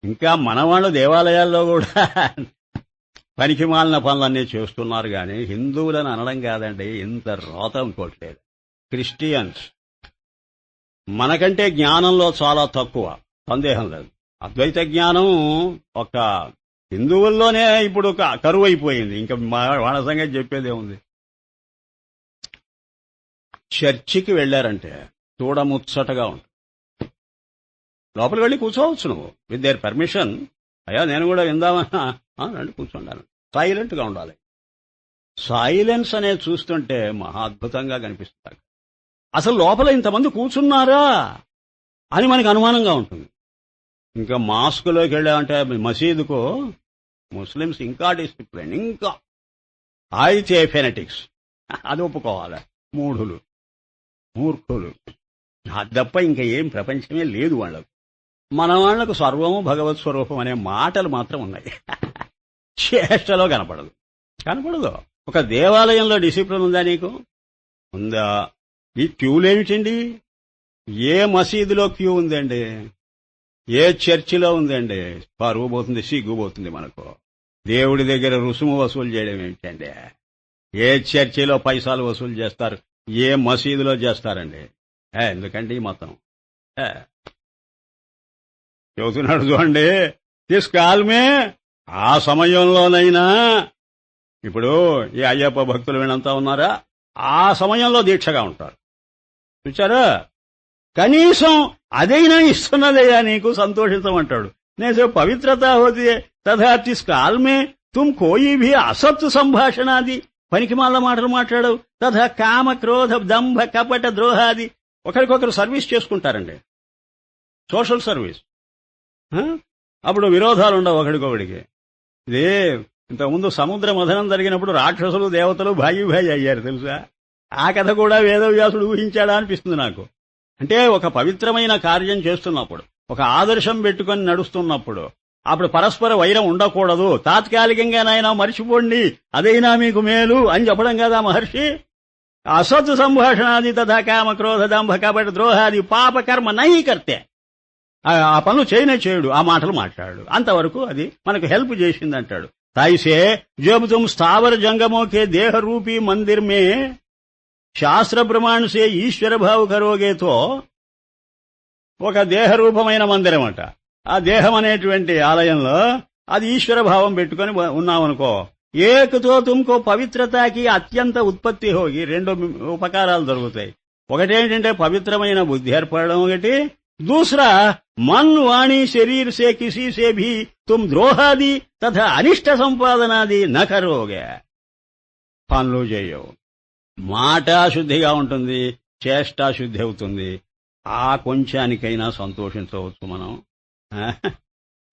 ఇంకా మనవాళ్ళు దేవాలయాల్లో కూడా పనికిమాలిన పనులన్నీ చేస్తున్నారు. కానీ హిందువులను అనడం కాదండి, ఇంత రోత ఇంకోట్లేదు. క్రిస్టియన్స్ మనకంటే జ్ఞానంలో చాలా తక్కువ, సందేహం లేదు. అద్వైత జ్ఞానం ఒక హిందువుల్లోనే ఇప్పుడు కరువు అయిపోయింది. ఇంకా వాళ్ళ సంగతి చెప్పేదే ఉంది. చర్చికి వెళ్లారంటే చూడముచ్చటగా ఉంటుంది. లోపలికి వెళ్ళి కూర్చోవచ్చు నువ్వు విత్ దేర్ పర్మిషన్. అయ్యా నేను కూడా విందామన్నా రండి కూర్చుండాను. సైలెంట్ గా ఉండాలి. సైలెన్స్ అనేది చూస్తుంటే మహా అద్భుతంగా కనిపిస్తుంది. అసలు లోపల ఇంతమంది కూర్చున్నారా అని మనకు అనుమానంగా ఉంటుంది. ఇంకా మాస్కులోకి వెళ్ళామంటే మసీదుకు ముస్లిమ్స్ ఇంకా డిసిప్లిన్, ఇంకా అయితే ఫెనటిక్స్ అది ఒప్పుకోవాలి. మూర్ఖులు అది తప్ప ఇంకా ఏం ప్రపంచమే లేదు వాళ్ళకు. మన వాళ్లకు సర్వము భగవత్ స్వరూపం అనే మాటలు మాత్రం ఉన్నాయి. చేష్టలో కనపడదు. ఒక దేవాలయంలో డిసిప్లిన్ ఉందా నీకు? ఉందా? ఈ క్యూలేమిటండి? ఏ మసీదులో క్యూ ఉందండి? ఏ చర్చిలో ఉందండి? పరువు పోతుంది, సిగ్గు పోతుంది మనకు. దేవుడి దగ్గర రుసుము వసూలు చేయడం ఏమిటండి? ఏ చర్చిలో పైసలు వసూలు చేస్తారు, ఏ మసీదులో చేస్తారండి? ఎందుకండి ఈ మొత్తం చెబుతున్నాడు చూడండి. తీసుకాలమే ఆ సమయంలోనైనా ఇప్పుడు ఈ అయ్యప్ప భక్తులు వీళ్ళంతా ఉన్నారా, ఆ సమయంలో దీక్షగా ఉంటారు. చూచారా? కనీసం అదైనా ఇస్తున్నదయ్యా నీకు, సంతోషించమంటాడు. నేను పవిత్రత హోతి తథా తిస్ కాల్ మే తుమ్ కోయి భీ అసత్ సంభాషణాది, పనికిమాల మాటలు మాట్లాడవు. తథా కామ క్రోధ దంభ కపట ద్రోహాది ఒకరికొకరు సర్వీస్ చేసుకుంటారండి, సోషల్ సర్వీస్. అప్పుడు విరోధాలు ఉండవు ఒకడికొకడికి. ఇది ఇంతకుముందు సముద్ర మథనం జరిగినప్పుడు రాక్షసులు దేవతలు భాయి అయ్యారు తెలుసా. ఆ కథ కూడా వేదవ్యాసుడు ఊహించాడా అనిపిస్తుంది నాకు. అంటే ఒక పవిత్రమైన కార్యం చేస్తున్నప్పుడు, ఒక ఆదర్శం పెట్టుకుని నడుస్తున్నప్పుడు అప్పుడు పరస్పర వైరం ఉండకూడదు. తాత్కాలికంగానైనా మర్చిపోండి, అదైనా మీకు మేలు అని చెప్పడం కదా మహర్షి. అసత్ సంభాషణాది తథా కామ క్రోధ దంభ కపట ద్రోహాది పాపకర్మ నహి కర్తే. ఆ పనులు చేయడు, ఆ మాటలు మాట్లాడు. అంతవరకు అది మనకు హెల్ప్ చేసిందంటాడు. తాయిసే జబ్ తుమ్ స్థావర జంగమోకే దేహ రూపీ మందిర్ మే శాస్త్ర ప్రమాణ సే ఈశ్వర భావ కరోగేతో. ఒక దేహరూపమైన మందిరం అట. ఆ దేహం అనేటువంటి ఆలయంలో అది ఈశ్వర భావం పెట్టుకుని ఉన్నామనుకో, ఏకతో తుమ్కో పవిత్రతకి అత్యంత ఉత్పత్తి హోగి. రెండు ఉపకారాలు జరుగుతాయి. ఒకటేంటంటే పవిత్రమైన బుద్ధి ఏర్పడడం ఒకటి, दूसरा मन वाणी शरीर से किसी से भी तुम द्रोहादि तथा अनिष्ट संपादनादि न करोगे. పనులు చేయవు, మాట శుద్ధిగా ఉంటుంది, చేష్ట శుద్ధి అవుతుంది. ఆ కొంచానికైనా సంతోషించవచ్చు మనం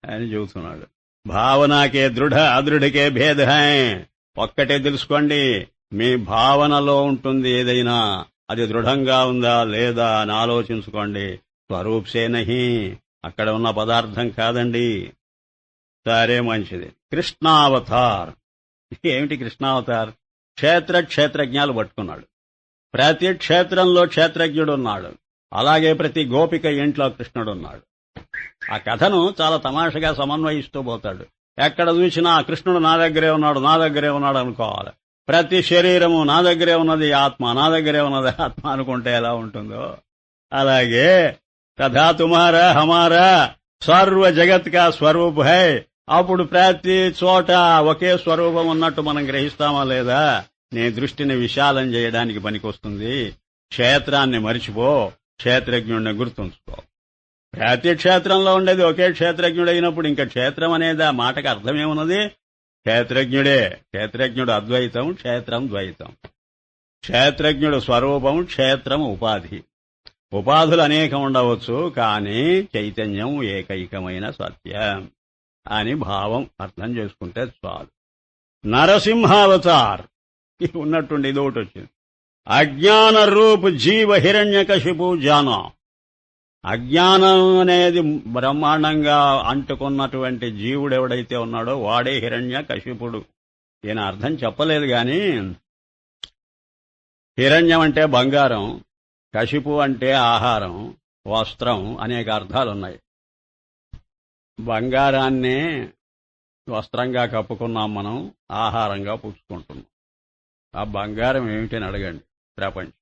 అని చెబుతున్నాడు. భావనకే దృఢ అదృఢకే భేద హై. ఒక్కటే తెలుసుకోండి, మీ భావనలో ఉంటుంది ఏదైనా, అది దృఢంగా ఉందా లేదా అని ఆలోచించుకోండి. స్వరూప్ సే నహి, అక్కడ ఉన్న పదార్థం కాదండి. సరే మంచిది. కృష్ణావతార్. ఏమిటి కృష్ణావతార్? క్షేత్రజ్ఞాలు పట్టుకున్నాడు. ప్రతి క్షేత్రంలో క్షేత్రజ్ఞుడున్నాడు. అలాగే ప్రతి గోపిక ఇంట్లో కృష్ణుడున్నాడు. ఆ కథను చాలా తమాషగా సమన్వయిస్తూ పోతాడు. ఎక్కడ చూసినా కృష్ణుడు నా దగ్గరే ఉన్నాడు అనుకోవాలి. ప్రతి శరీరము నా దగ్గరే ఉన్నది ఆత్మ, నా దగ్గరే ఉన్నది ఆత్మ అనుకుంటే ఎలా ఉంటుందో అలాగే తథా తుమారా హమారా సర్వ జగత్ కా స్వరూప్ హై. అప్పుడు ప్రతి చోట ఒకే స్వరూపం ఉన్నట్టు మనం గ్రహిస్తామా లేదా? నీ దృష్టిని విశాలం చేయడానికి పనికొస్తుంది. క్షేత్రాన్ని మరిచిపో, క్షేత్రజ్ఞుడిని గుర్తుంచుకో. ప్రతి క్షేత్రంలో ఉండేది ఒకే క్షేత్రజ్ఞుడైనప్పుడు ఇంకా క్షేత్రం అనేది ఆ మాటకు అర్థమేమున్నది? క్షేత్రజ్ఞుడే. క్షేత్రజ్ఞుడు అద్వైతం, క్షేత్రం ద్వైతం. క్షేత్రజ్ఞుడు స్వరూపం, క్షేత్రం ఉపాధి. ఉపాధులు అనేకం ఉండవచ్చు, కానీ చైతన్యం ఏకైకమైన సత్యం అని భావం అర్థం చేసుకుంటే చాలు. నరసింహావతార్ ఉన్నట్టుండి ఇది ఒకటి వచ్చింది. అజ్ఞాన రూప్ జీవ హిరణ్యకశిపు జానో. అజ్ఞానం అనేది బ్రహ్మాండంగా అంటుకున్నటువంటి జీవుడు ఎవడైతే ఉన్నాడో వాడే హిరణ్యకశిపుడు. ఈయన అర్థం చెప్పలేదు గాని, హిరణ్యం అంటే బంగారం, కశిపు అంటే ఆహారం, వస్త్రం, అనేక అర్థాలున్నాయి. బంగారాన్నే వస్త్రంగా కప్పుకున్నాం మనం, ఆహారంగా పుచ్చుకుంటున్నాం. ఆ బంగారం ఏమిటని అడగండి. ప్రపంచం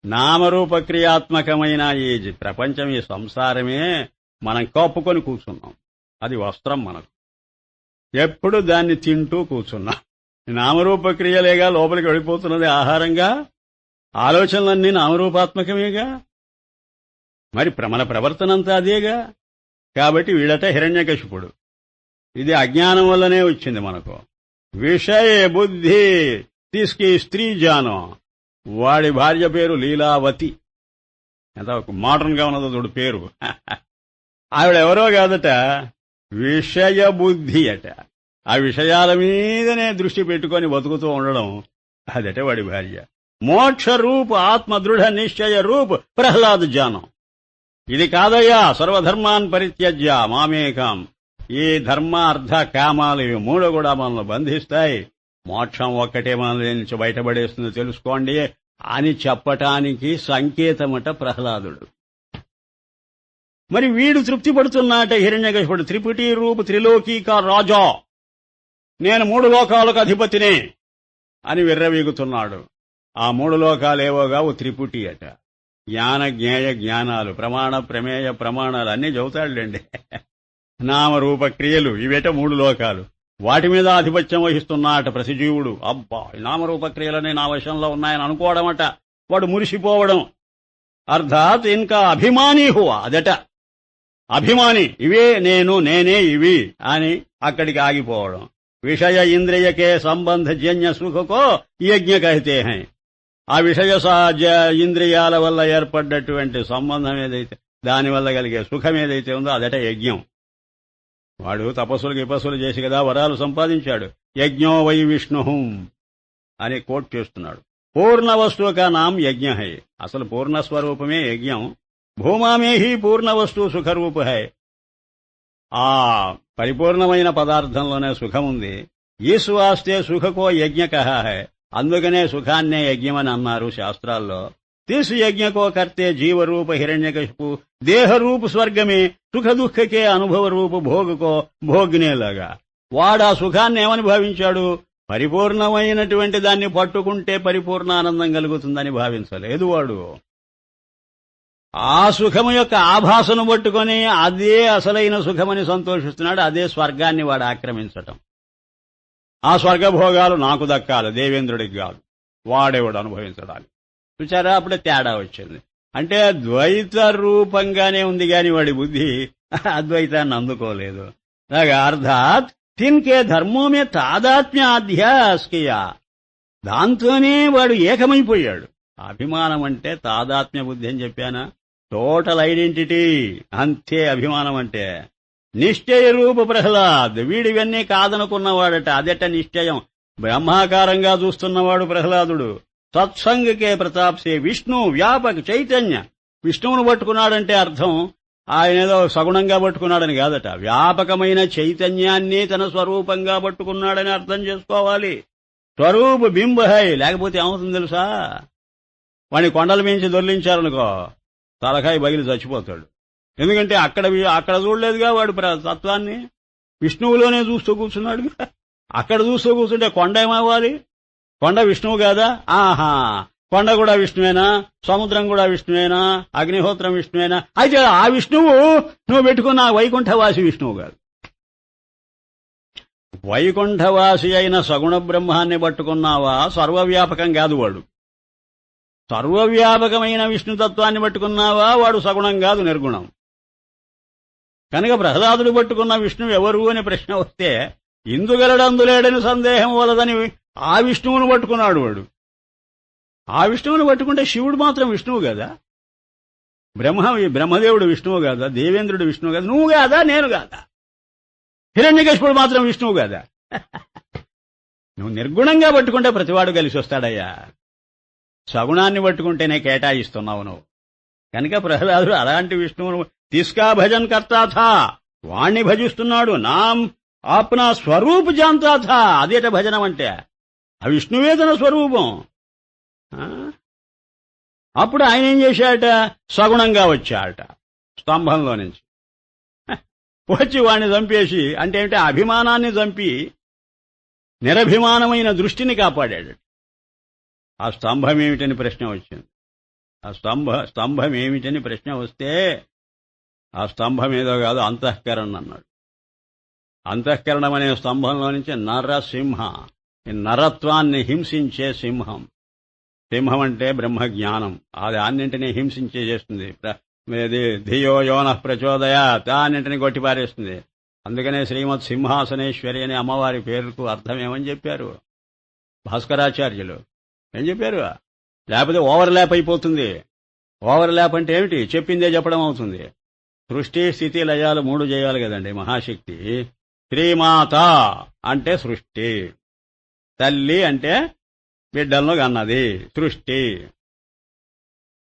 నామరూపక్రియాత్మకమైన ఈ ప్రపంచం, ఈ సంసారమే మనం కప్పుకొని కూర్చున్నాం. అది వస్త్రం మనకు. ఎప్పుడు దాన్ని తింటూ కూర్చున్నాం. నామరూపక్రియలేగా లోపలికి వెళ్ళిపోతున్నది ఆహారంగా. ఆలోచనలన్నీ నామరూపాత్మకమేగా. మరి మన ప్రవర్తనంతా అదేగా. కాబట్టి వీడట హిరణ్యకశిపుడు. ఇది అజ్ఞానం వల్లనే వచ్చింది మనకు. విషయ బుద్ధి తీసుకి స్త్రీ జానం. వాడి భార్య పేరు లీలావతి. ఎంత మోడర్న్ గా ఉన్నదో చూడు పేరు. ఆవిడెవరో కాదట, విషయ బుద్ధి అట. ఆ విషయాల మీదనే దృష్టి పెట్టుకొని బతుకుతూ ఉండడం, అదట వాడి భార్య. మోక్ష రూప్ ఆత్మ దృఢ నిశ్చయ రూప్ ప్రహ్లాద్ జానం. ఇది కాదయ్యా, సర్వధర్మాన్ పరిత్యజ్య మామేకం. ఈ ధర్మ అర్థ కామాలు ఇవి మూడు కూడా మనల్ని బంధిస్తాయి. మోక్షం ఒక్కటే మనల్ని నుంచి బయటపడేస్తుంది తెలుసుకోండి అని చెప్పటానికి సంకేతమట ప్రహ్లాదుడు. మరి వీడు తృప్తి పడుతున్నాట హిరణ్యకశిపుడు. త్రిపుటి రూపు త్రిలోకీకా రాజా, నేను 3 లోకాలకు అధిపతినే అని విర్రవీగుతున్నాడు. ఆ 3 లోకాలేవోగా ఓ త్రిపుటి అట. జ్ఞాన జ్ఞేయ జ్ఞానాలు, ప్రమాణ ప్రమేయ ప్రమాణాలు అన్నీ చెబుతాడులేండి. నామరూప క్రియలు, ఇవేట 3 లోకాలు. వాటి మీద ఆధిపత్యం వహిస్తున్నాట ప్రతిజీవుడు. అబ్బా, నామరూప క్రియలనే నా వశంలో ఉన్నాయని అనుకోవడమట. వాడు మురిసిపోవడం. అర్థాత్ ఇంకా అభిమానీ హువా. అదట అభిమాని. ఇవే నేను, నేనే ఇవి అని అక్కడికి ఆగిపోవడం. విషయ ఇంద్రియకే సంబంధ జన్య సుఖకో యజ్ఞ కహితే హై. ఆ విషయ ఇంద్రియాల వల్ల ఏర్పడ్డటువంటి సంబంధం ఏదైతే, దానివల్ల కలిగే సుఖం ఏదైతే ఉందో అదట యజ్ఞం. వాడు తపస్సులు చేసి కదా వరాలు సంపాదించాడు. యజ్ఞో వై విష్ణు అని కోట్ చేస్తున్నాడు. పూర్ణ వస్తువు కా నాం యజ్ఞ హై. అసలు పూర్ణస్వరూపమే యజ్ఞం. భూమామే హి పూర్ణ వస్తువు సుఖరూప హై. ఆ పరిపూర్ణమైన పదార్థంలోనే సుఖం ఉంది. ఈశ్వాస్తే సుఖకో యజ్ఞ కహా హై. అందుకనే సుఖాన్నే యజ్ఞమని అన్నారు శాస్త్రాల్లో. తీసు యజ్ఞకో కర్తే జీవరూప హిరణ్యకశిపు దేహరూప స్వర్గమే సుఖ దుఃఖకే అనుభవ రూప భోగకో భోగ్నేలాగా. వాడా సుఖాన్ని ఏమని భావించాడు? పరిపూర్ణమైనటువంటి దాన్ని పట్టుకుంటే పరిపూర్ణ ఆనందం కలుగుతుందని భావించలేదు వాడు. ఆ సుఖము యొక్క ఆభాసను పట్టుకొని అదే అసలైన సుఖమని సంతోషిస్తున్నాడు. అదే స్వర్గాన్ని వాడు ఆక్రమించటం. ఆ స్వర్గభోగాలు నాకు దక్కాలి, దేవేంద్రుడికి కాదు, వాడేవాడు అనుభవించడానికి. చూచారా, అప్పుడే తేడా వచ్చింది. అంటే ద్వైత రూపంగానే ఉంది గాని వాడి బుద్ధి అద్వైతాన్ని అందుకోలేదు. అర్థాత్ తిన్కే ధర్మమే తాదాత్మ్యాధ్యాస్కియా. దాంతోనే వాడు ఏకమైపోయాడు. అభిమానం అంటే తాదాత్మ్య బుద్ధి అని చెప్పానా? టోటల్ ఐడెంటిటీ, అంతే అభిమానం అంటే. నిశ్చయ రూప ప్రహ్లాద్, వీడివన్నీ కాదనుకున్నవాడట. అదట నిశ్చయం. బ్రహ్మాకారంగా చూస్తున్నవాడు ప్రహ్లాదుడు. సత్సంగకే ప్రతాప్సే విష్ణు వ్యాపక చైతన్య. విష్ణువును పట్టుకున్నాడంటే అర్థం ఆయన ఏదో సగుణంగా పట్టుకున్నాడని కాదట. వ్యాపకమైన చైతన్యాన్ని తన స్వరూపంగా పట్టుకున్నాడని అర్థం చేసుకోవాలి. స్వరూప బింబహై. లేకపోతే ఏమవుతుంది తెలుసా? వాడిని కొండల మించి దొర్లించారనుకో, తలకాయ బగిలి చచ్చిపోతాడు. ఎందుకంటే అక్కడ చూడలేదుగా వాడు తత్వాన్ని. విష్ణువులోనే చూస్తూ కూర్చున్నాడు. అక్కడ చూస్తూ కూర్చుంటే కొండ ఏమవ్వాలి? కొండ విష్ణువు కాదా? ఆహా, కొండ కూడా విష్ణువేనా? సముద్రం కూడా విష్ణువేనా? అగ్నిహోత్రం విష్ణువేనా? అయితే ఆ విష్ణువు నువ్వు పెట్టుకున్న వైకుంఠవాసి విష్ణువు కాదు. వైకుంఠవాసి అయిన సగుణ బ్రహ్మాన్ని పట్టుకున్నావా? సర్వవ్యాపకం కాదు వాడు. సర్వవ్యాపకమైన విష్ణుతత్వాన్ని పట్టుకున్నావా? వాడు సగుణం కాదు, నిర్గుణం. కనుక ప్రహ్లాదుడు పట్టుకున్న విష్ణువు ఎవరు అని ప్రశ్న వస్తే ఇందుగలడందులేడని సందేహం వలదని ఆ విష్ణువును పట్టుకున్నాడు వాడు. ఆ విష్ణువును పట్టుకుంటే శివుడు మాత్రం విష్ణువు కదా? బ్రహ్మదేవుడు విష్ణువు కాదా? దేవేంద్రుడు విష్ణువు కాదా? నువ్వు కాదా? నేను కాదా? హిరణ్యకశిపుడు మాత్రం విష్ణువు కాదా? నువ్వు నిర్గుణంగా పట్టుకుంటే ప్రతివాడు కలిసి వస్తాడయ్యా. సగుణాన్ని పట్టుకుంటేనే కేటాయిస్తున్నావు నువ్వు. కనుక ప్రహ్లాదుడు అలాంటి విష్ణువును తీసుకా భజన్ కర్తాథా, వాణ్ణి భజిస్తున్నాడు. నాం ఆప్నా స్వరూప జాంతాథా, అదేట భజనం అంటే. ఆ విష్ణువే తన స్వరూపం. అప్పుడు ఆయన ఏం చేశాడట? సగుణంగా వచ్చాడట స్తంభంలో నుంచి. వచ్చి వాణ్ణి చంపేసి, అంటే ఏమిటి, అభిమానాన్ని చంపి నిరభిమానమైన దృష్టిని కాపాడాడు. ఆ స్తంభం ఏమిటని ప్రశ్న వచ్చింది. ఆ స్తంభం ఏమిటని ప్రశ్న వస్తే ఆ స్తంభం ఏదో కాదు, అంతఃకరణ అన్నాడు. అంతఃకరణం అనే స్తంభంలో నుంచి నరసింహ, నరత్వాన్ని హింసించే సింహం. సింహం అంటే బ్రహ్మజ్ఞానం. అది అన్నింటినీ హింసించే చేస్తుంది. ధియో యోన ప్రచోదయాత్, అన్నింటినీ కొట్టిపారేస్తుంది. అందుకనే శ్రీమత్ సింహాసనేశ్వరి అనే అమ్మవారి పేరుకు అర్థం ఏమని చెప్పారు భాస్కరాచార్యులు? ఏం చెప్పారు? లేకపోతే ఓవర్లాప్ అయిపోతుంది. ఓవర్లాప్ అంటే ఏమిటి? చెప్పిందే చెప్పడం అవుతుంది. సృష్టి స్థితి లయాలు 3 చేయాలి కదండి మహాశక్తి. శ్రీమాత అంటే సృష్టి, తల్లి అంటే బిడ్డలను కన్నది సృష్టి.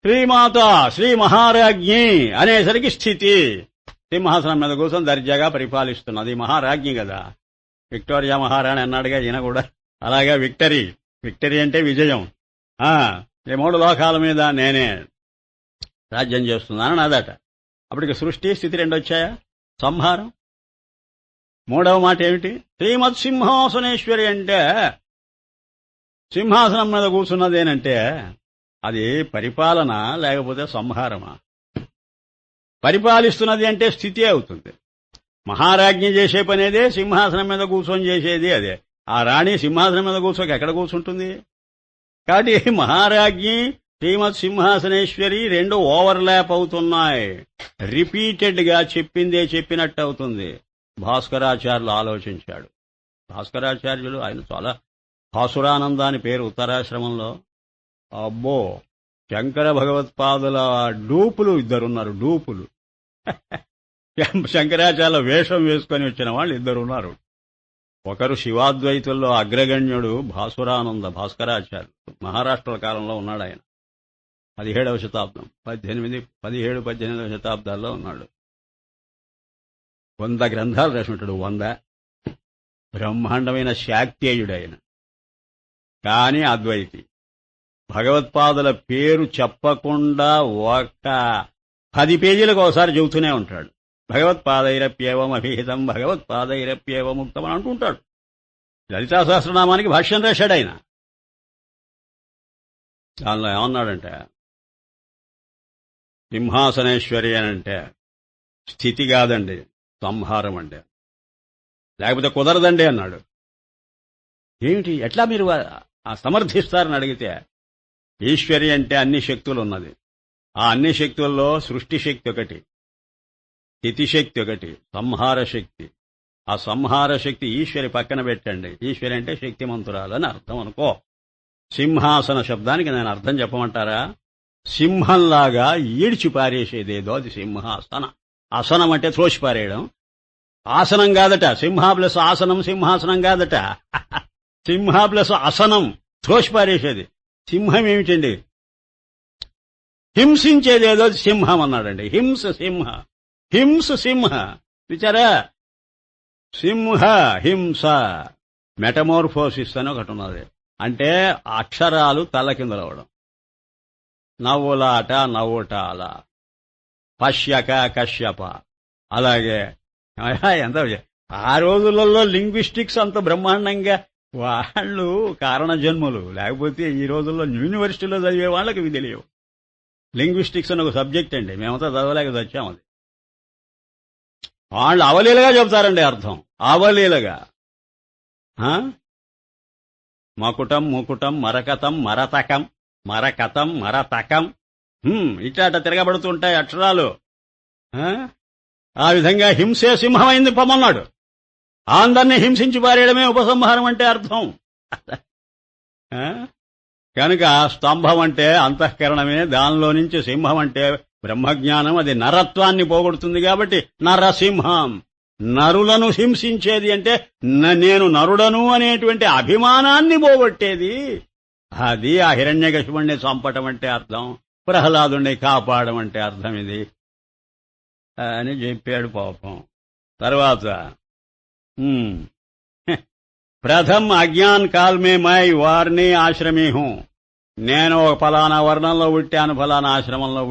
శ్రీమాత శ్రీ మహారాజ్ఞి అనేసరికి స్థితి. సింహాసనం మీద కూర్చొని దర్జాగా పరిపాలిస్తున్నది మహారాజ్ఞి కదా. విక్టోరియా మహారాణి అన్నాడుగా ఈయన కూడా. అలాగే విక్టరీ అంటే విజయం. ఈ 3 లోకాల మీద నేనే రాజ్యం చేస్తున్నానని అదట. అప్పటికి సృష్టి స్థితి 2 వచ్చాయా? సంహారం. 3వ మాట ఏమిటి? శ్రీమత్ సింహాసనేశ్వరి అంటే సింహాసనం మీద కూర్చున్నదేనంటే అది పరిపాలన లేకపోతే సంహారమా? పరిపాలిస్తున్నది అంటే స్థితి అవుతుంది. మహారాజ్ఞి చేసే పనేదే, సింహాసనం మీద కూర్చొని చేసేది అదే. ఆ రాణి సింహాసనం మీద కూర్చోక ఎక్కడ కూర్చుంటుంది? కాబట్టి మహారాజ్ఞి శ్రీమత్ సింహాసనేశ్వరి 2 ఓవర్లాప్ అవుతున్నాయి. రిపీటెడ్ గా చెప్పిందే చెప్పినట్టు అవుతుంది. భాస్కరాచార్యులు ఆలోచించాడు. భాస్కరాచార్యులు ఆయన చాలా భాసురానంద అని పేరు ఉత్తరాశ్రమంలో. అబ్బో, శంకర భగవత్పాదుల డూపులు ఇద్దరున్నారు. డూపులు శంకరాచార్య వేషం వేసుకొని వచ్చిన వాళ్ళు ఇద్దరున్నారు. ఒకరు శివాద్వైతుల్లో అగ్రగణ్యుడు భాస్వరానంద భాస్కరాచార్య, మహారాష్ట్ర కాలంలో ఉన్నాడు ఆయన. 17వ శతాబ్దం, 17-18వ శతాబ్దాల్లో ఉన్నాడు. 100 గ్రంథాలు రాసినట్టు, 100. బ్రహ్మాండమైన శాక్తేయుడు ఆయన. కాని అద్వైతి. భగవత్పాదుల పేరు చెప్పకుండా ఒక 10 పేజీలకు ఒకసారి చెబుతూనే ఉంటాడు. భగవత్పాదైరప్యేవం అభిహితం, భగవత్పాదైరప్యేవం ముక్తం అని అంటుంటాడు. లలితా సహస్రనామానికి భాష్యం రాశాడు ఆయన. దానిలో ఏమన్నాడంటే, సింహాసనేశ్వరి అని అంటే స్థితి కాదండి, సంహారం అండి, లేకపోతే కుదరదండి అన్నాడు. ఏమిటి, ఎట్లా మీరు సమర్థిస్తారని అడిగితే, ఈశ్వరి అంటే అన్ని శక్తులు ఉన్నది. ఆ అన్ని శక్తుల్లో సృష్టి శక్తి ఒకటి, స్థితి శక్తి ఒకటి, సంహార శక్తి. ఆ సంహార శక్తి ఈశ్వరి పక్కన పెట్టండి. ఈశ్వరి అంటే శక్తిమంతురాలు అని అర్థం అనుకో. సింహాసన శబ్దానికి నేను అర్థం చెప్పమంటారా? సింహంలాగా ఈడ్చి పారేసేదేదో అది సింహాసన. అసనం అంటే త్రోసిపారేయడం. ఆసనం కాదట, సింహ ప్లస్ ఆసనం సింహాసనం కాదట. సింహ ప్లస్ అసనం, త్రోసిపారేసేది. సింహం ఏమిటండి? హింసించేదేదో సింహం అన్నాడండి. హింస సింహ, హింస సింహ. విచారా, సింహ హింస మెటమోర్ఫోసిస్ అని ఒకటి ఉన్నది. అంటే అక్షరాలు తలకిందలవడం. నవ్వులాట నవ్వుటాల, పశ్యక కశ్యప. అలాగే ఎంత ఆ రోజులలో లింగ్విస్టిక్స్ అంత బ్రహ్మాండంగా, వాళ్ళు కారణజన్ములు. లేకపోతే ఈ రోజుల్లో యూనివర్సిటీలో చదివే వాళ్ళకి ఇవి తెలియవు. లింగ్విస్టిక్స్ అని ఒక సబ్జెక్ట్ అండి, మేమంతా చదవలేక వచ్చాము. అది వాళ్ళు అవలీలగా చెబుతారండి అర్థం, అవలీలగా. మకుటం ముకుటం మరకతం మరతకం, మరకతం మరతకం, ఇట్లా తిరగబడుతుంటాయి అక్షరాలు. ఆ విధంగా హింసే సింహమైంది పొమ్మన్నాడు. అందరినీ హింసించి పారేయడమే ఉపసంహారం అంటే అర్థం. కనుక స్తంభం అంటే అంతఃకరణమే, దానిలో నుంచి సింహం అంటే బ్రహ్మజ్ఞానం. అది నరత్వాన్ని పోగొడుతుంది కాబట్టి నరసింహం. నరులను హింసించేది అంటే నేను నరుడను అనేటువంటి అభిమానాన్ని పోగొట్టేది. అది ఆ హిరణ్యకశిపుణ్ణి చంపటం అంటే అర్థం, ప్రహ్లాదుణ్ణి కాపాడడం అంటే అర్థం ఇది అని చెప్పాడు పాపం. తర్వాత ప్రథమ్ అజ్ఞాన్ కాల్మే మై వార్ని ఆశ్రమీ హూ. నేను ఒక ఫలానా వర్ణంలో పుట్టాను, ఫలానా ఆశ్రమంలో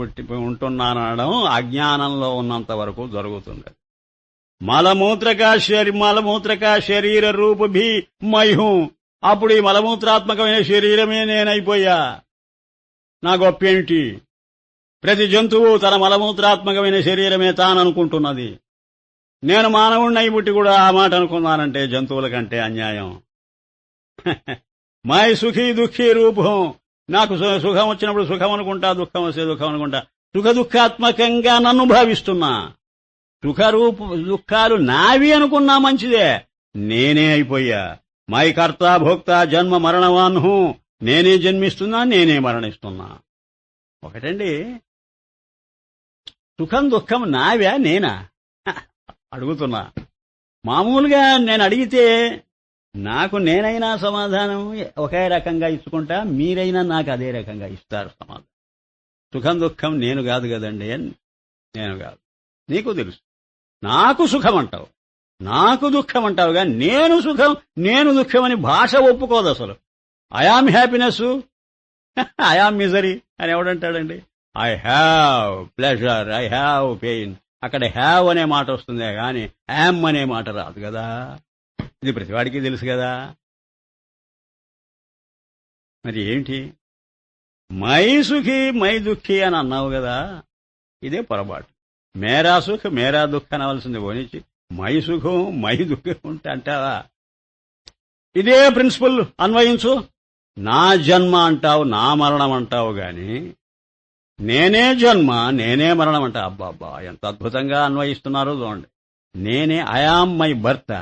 ఉంటున్నానడం అజ్ఞానంలో ఉన్నంత వరకు జరుగుతుంది. మలమూత్రకా శరీర రూప భీ మై హూ. అప్పుడు ఈ మలమూత్రాత్మకమైన శరీరమే నేనైపోయా. నా గొప్పేమిటి? ప్రతి జంతువు తన మలమూత్రాత్మకమైన శరీరమే తాననుకుంటున్నది. నేను మానవుణ్ణి పుట్టి కూడా ఆ మాట అనుకున్నానంటే జంతువుల కంటే అన్యాయం. మై సుఖీ దుఃఖీ రూపం. నాకు సుఖం వచ్చినప్పుడు సుఖం అనుకుంటా, దుఃఖం వస్తే దుఃఖం అనుకుంటా. సుఖ దుఃఖాత్మకంగా నన్ను భావిస్తున్నా. దుఃఖాలు నావి అనుకున్నా మంచిదే, నేనే అయిపోయా. మై కర్త భోక్త జన్మ మరణవాన్హు. నేనే జన్మిస్తున్నా, నేనే మరణిస్తున్నా. ఒకటండి, సుఖం దుఃఖం నావా నేనా అడుగుతున్నా. మామూలుగా నేను అడిగితే నాకు నేనైనా సమాధానం ఒకే రకంగా ఇచ్చుకుంటా, మీరైనా నాకు అదే రకంగా ఇస్తారు సమాధానం. సుఖం దుఃఖం నేను కాదు కదండి, నేను కాదు. నీకు తెలుసు. నాకు సుఖం అంటావు, నాకు దుఃఖం అంటావుగా. నేను సుఖం నేను దుఃఖం అని భాష ఒప్పుకోదు అసలు. ఐఆమ్ హ్యాపీనెస్, ఐఆమ్ మిజరీ అని ఎవడంటాడండి? I have pleasure, I have pain. అక్కడ హ్యావ్ అనే మాట వస్తుందే గాని యామ్ అనే మాట రాదు కదా. ఇది ప్రతివాడికి తెలుసు కదా. మరి ఏమిటి? మై సుఖీ మై దుఃఖీ అని అన్నావు కదా, ఇదే పొరపాటు. మేరా సుఖ్ మేరా దుఃఖ అనవలసింది పోనిచ్చి మై సుఖం మై దుఃఖం ఉంటే అంటావా? ఇదే ప్రిన్సిపల్ అన్వయించు. నా జన్మ అంటావు, నా మరణం అంటావు గాని నేనే జన్మ నేనే మరణం అంట. అబ్బాబ్బా, ఎంత అద్భుతంగా అన్వయిస్తున్నారో చూడండి. నేనే I am my birth,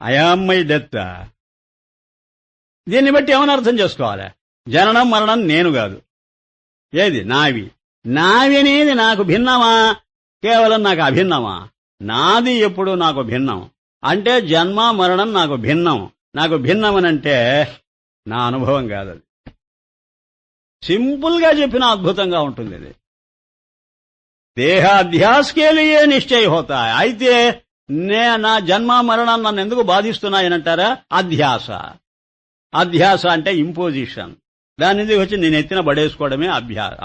I am my death. దీన్ని బట్టి ఏమని అర్థం చేసుకోవాలి? జననం మరణం నేను కాదు, ఏది నావి. నావి అనేది నాకు భిన్నమా, కేవలం నాకు అభిన్నమా? నాది ఎప్పుడు నాకు భిన్నం. అంటే జన్మ మరణం నాకు భిన్నం. నాకు భిన్నమనంటే నా అనుభవం కాదది. సింపుల్ గా చెప్పిన అద్భుతంగా ఉంటుంది ఇది. దేహాధ్యాసకే లియే నిశ్చయ హోతా. అయితే నా జన్మ మరణం నన్ను ఎందుకు బాధిస్తున్నాయనంటారా? అధ్యాస. అధ్యాస అంటే ఇంపోజిషన్. దాని నుంచి వచ్చి నేను ఎత్తిన పడేసుకోవడమే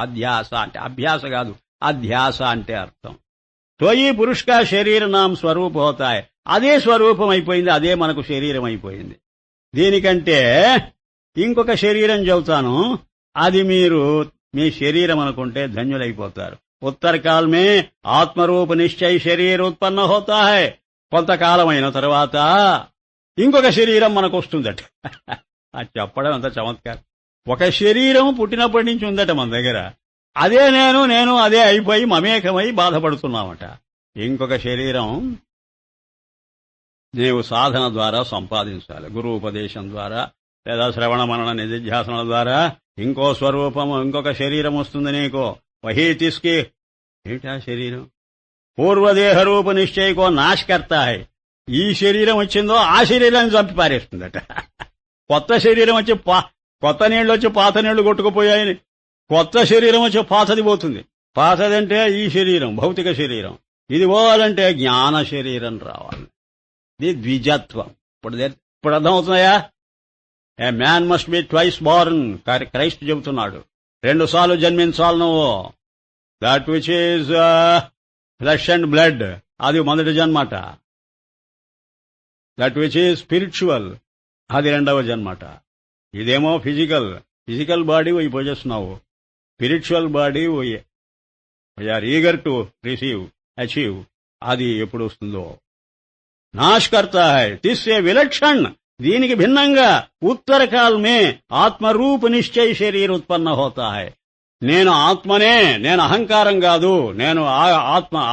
అధ్యాస అంటే. అభ్యాస కాదు, అధ్యాస అంటే అర్థం. తోయి పురుషుకా శరీర నాం స్వరూప హోతాయ్. అదే స్వరూపం అయిపోయింది, అదే మనకు శరీరం అయిపోయింది. దీనికంటే ఇంకొక శరీరం చెబుతాను, అది మీరు మీ శరీరం అనుకుంటే ధన్యులైపోతారు. ఉత్తరకాల్ మే ఆత్మరూప నిశ్చయ శరీర ఉత్పన్న హోతా హై. కొంతకాలమైన తర్వాత ఇంకొక శరీరం మనకు వస్తుందట. అది చెప్పడం అంత చమత్కారం. ఒక శరీరం పుట్టినప్పటి నుంచి ఉందట మన దగ్గర. అదే నేను అదే అయిపోయి మమేకమై బాధపడుతున్నామట. ఇంకొక శరీరం నీవు సాధన ద్వారా సంపాదించాలి. గురు ఉపదేశం ద్వారా లేదా శ్రవణ మనన నిధిధ్యాసనల ద్వారా ఇంకో స్వరూపం, ఇంకొక శరీరం వస్తుంది నీకు. వహీ తీసుకి ఏమిటా శరీరం? పూర్వదేహ రూప నిశ్చయకో నాశకర్తా హై. ఈ శరీరం వచ్చిందో ఆ శరీరాన్ని చంపి పారేస్తుందట. కొత్త శరీరం వచ్చి కొత్త నీళ్లు వచ్చి పాత నీళ్లు కొట్టుకుపోయాయని కొత్త శరీరం వచ్చి పాతది పోతుంది. పాతదంటే ఈ శరీరం, భౌతిక శరీరం. ఇది పోవాలంటే జ్ఞాన శరీరం రావాలి. ఇది ద్విజత్వం. ఇప్పుడు అర్థమవుతున్నాయా? A man must be twice born. Christ చెబుతున్నాడు, 2 సార్లు జన్మించాలి నువ్వు. That which is flesh and blood, అది మొదటి జన్మట. దట్ విచ్ ఈజ్ స్పిరిచువల్, అది 2వ జన్మట. ఇదేమో ఫిజికల్ బాడీ పోయి పోజేస్తున్నావు. Spiritual body we are eager to receive, achieve. అది ఎప్పుడు వస్తుందో. నాశకర్తా హై, తిస్సే విలక్షణ్. దీనికి భిన్నంగా ఉత్తరకాల్ మే ఆత్మరూప నిశ్చయ శరీర ఉత్పన్న హోతా హై. నేను ఆత్మనే, నేను అహంకారం కాదు. నేను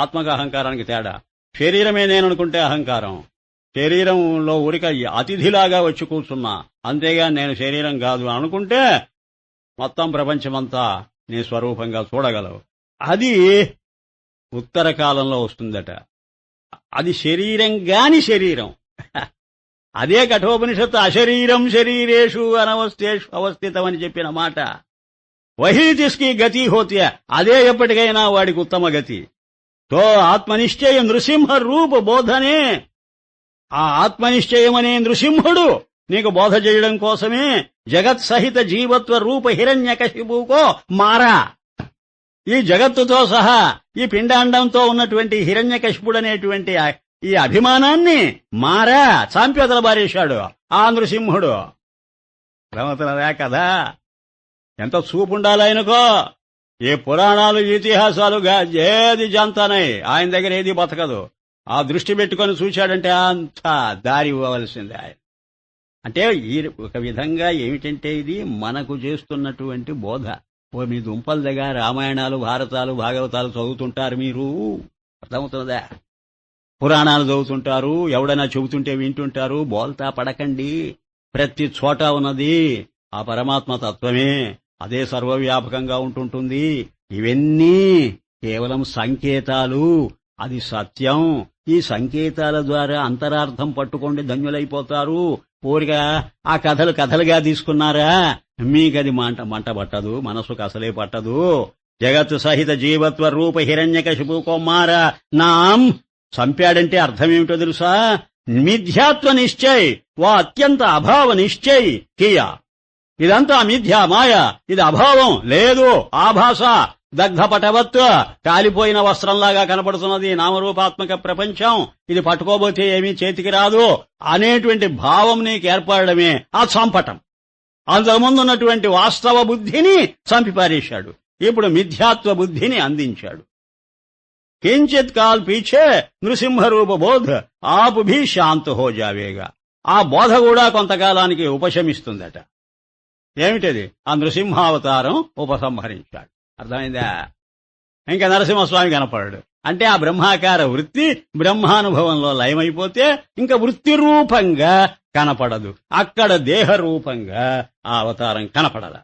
ఆత్మగా అహంకారానికి తేడా. శరీరమే నేను అనుకుంటే అహంకారం. శరీరంలో ఊరిక అతిథిలాగా వచ్చి కూర్చున్నా, అంతేగా నేను శరీరం కాదు అనుకుంటే మొత్తం ప్రపంచమంతా నీ స్వరూపంగా చూడగలవు. అది ఉత్తర కాలంలో వస్తుందట. అది శరీరం గాని శరీరం. అదే కఠోపనిషత్తు అశరీరం శరీరేషు అనవస్థేషు అవస్థితం అని చెప్పిన మాట. వహీ తిస్కి గతి హోత్య, అదే ఎప్పటికైనా వాడికి ఉత్తమ గతి. తో ఆత్మనిశ్చయం నృసింహ రూప బోధనే. ఆ ఆత్మనిశ్చయం అనే నృసింహుడు నీకు బోధ చేయడం కోసమే జగత్ సహిత జీవత్వ రూప హిరణ్యకశిపుకో మారా. ఈ జగత్తుతో సహా ఈ పిండాండంతో ఉన్నటువంటి హిరణ్యకశిపుడనేటువంటి ఈ అభిమానాన్ని మారా చాంప్యోతల బారేశాడు ఆ నృసింహుడు. రమతలదా కదా, ఎంత చూపుండాలి ఆయనకో. ఏ పురాణాలు ఇతిహాసాలుగా ఏది జంతనై, ఆయన దగ్గర ఏది బతకదు. ఆ దృష్టి పెట్టుకొని చూశాడంటే అంతా దారి ఇవ్వవలసిందే ఆయన. అంటే ఈ ఒక విధంగా ఏమిటంటే ఇది మనకు చేస్తున్నటువంటి బోధ. మీ దుంపల దగ్గర రామాయణాలు, భారతాలు, భాగవతాలు చదువుతుంటారు మీరు, అర్థమవుతుందా? పురాణాలు చదువుతుంటారు, ఎవడైనా చెబుతుంటే వింటుంటారు. బోల్తా పడకండి. ప్రతి చోట ఉన్నది ఆ పరమాత్మ తత్వమే. అదే సర్వవ్యాపకంగా ఉంటుంటుంది. ఇవన్నీ కేవలం సంకేతాలు, అది సత్యం. ఈ సంకేతాల ద్వారా అంతరార్థం పట్టుకోండి, ధన్యులైపోతారు. ఊరిగా ఆ కథలుగా తీసుకున్నారా, మీకది మంట పట్టదు, మనసుకు అసలే పట్టదు. జగత్ సహిత జీవత్వ రూప హిరణ్యకశిపు కుమారా నాం చంపాడంటే అర్థమేమిటో తెలుసా? మిథ్యాత్వ నిశ్చయ్ వా అత్యంత అభావ నిశ్చయ్ కియా. ఇదంతా మిథ్యా మాయ, ఇది అభావం లేదు, ఆభాస. దగ్ధపటవత్, కాలిపోయిన వస్త్రంలాగా కనపడుతున్నది నామరూపాత్మక ప్రపంచం. ఇది పట్టుకోబోతే ఏమీ చేతికి రాదు అనేటువంటి భావం నీకు ఏర్పడమే ఆ చంపటం. అంతకుముందున్నటువంటి వాస్తవ బుద్ధిని చంపిపారేశాడు. ఇప్పుడు మిథ్యాత్వ బుద్ధిని అందించాడు. కించిత్ కాల్ పీఛే నృసింహ రూప బోధ ఆప్ భీ శాంత హో జావేగా. ఆ బోధ కూడా కొంతకాలానికి ఉపశమిస్తుందట. ఏమిటది? ఆ నృసింహావతారం ఉపసంహరించాడు. అర్థమైందా? ఇంకా నరసింహస్వామి కనపడాడు. అంటే ఆ బ్రహ్మాకార వృత్తి బ్రహ్మానుభవంలో లయమైపోతే ఇంకా వృత్తి రూపంగా కనపడదు. అక్కడ దేహ రూపంగా ఆ అవతారం కనపడల.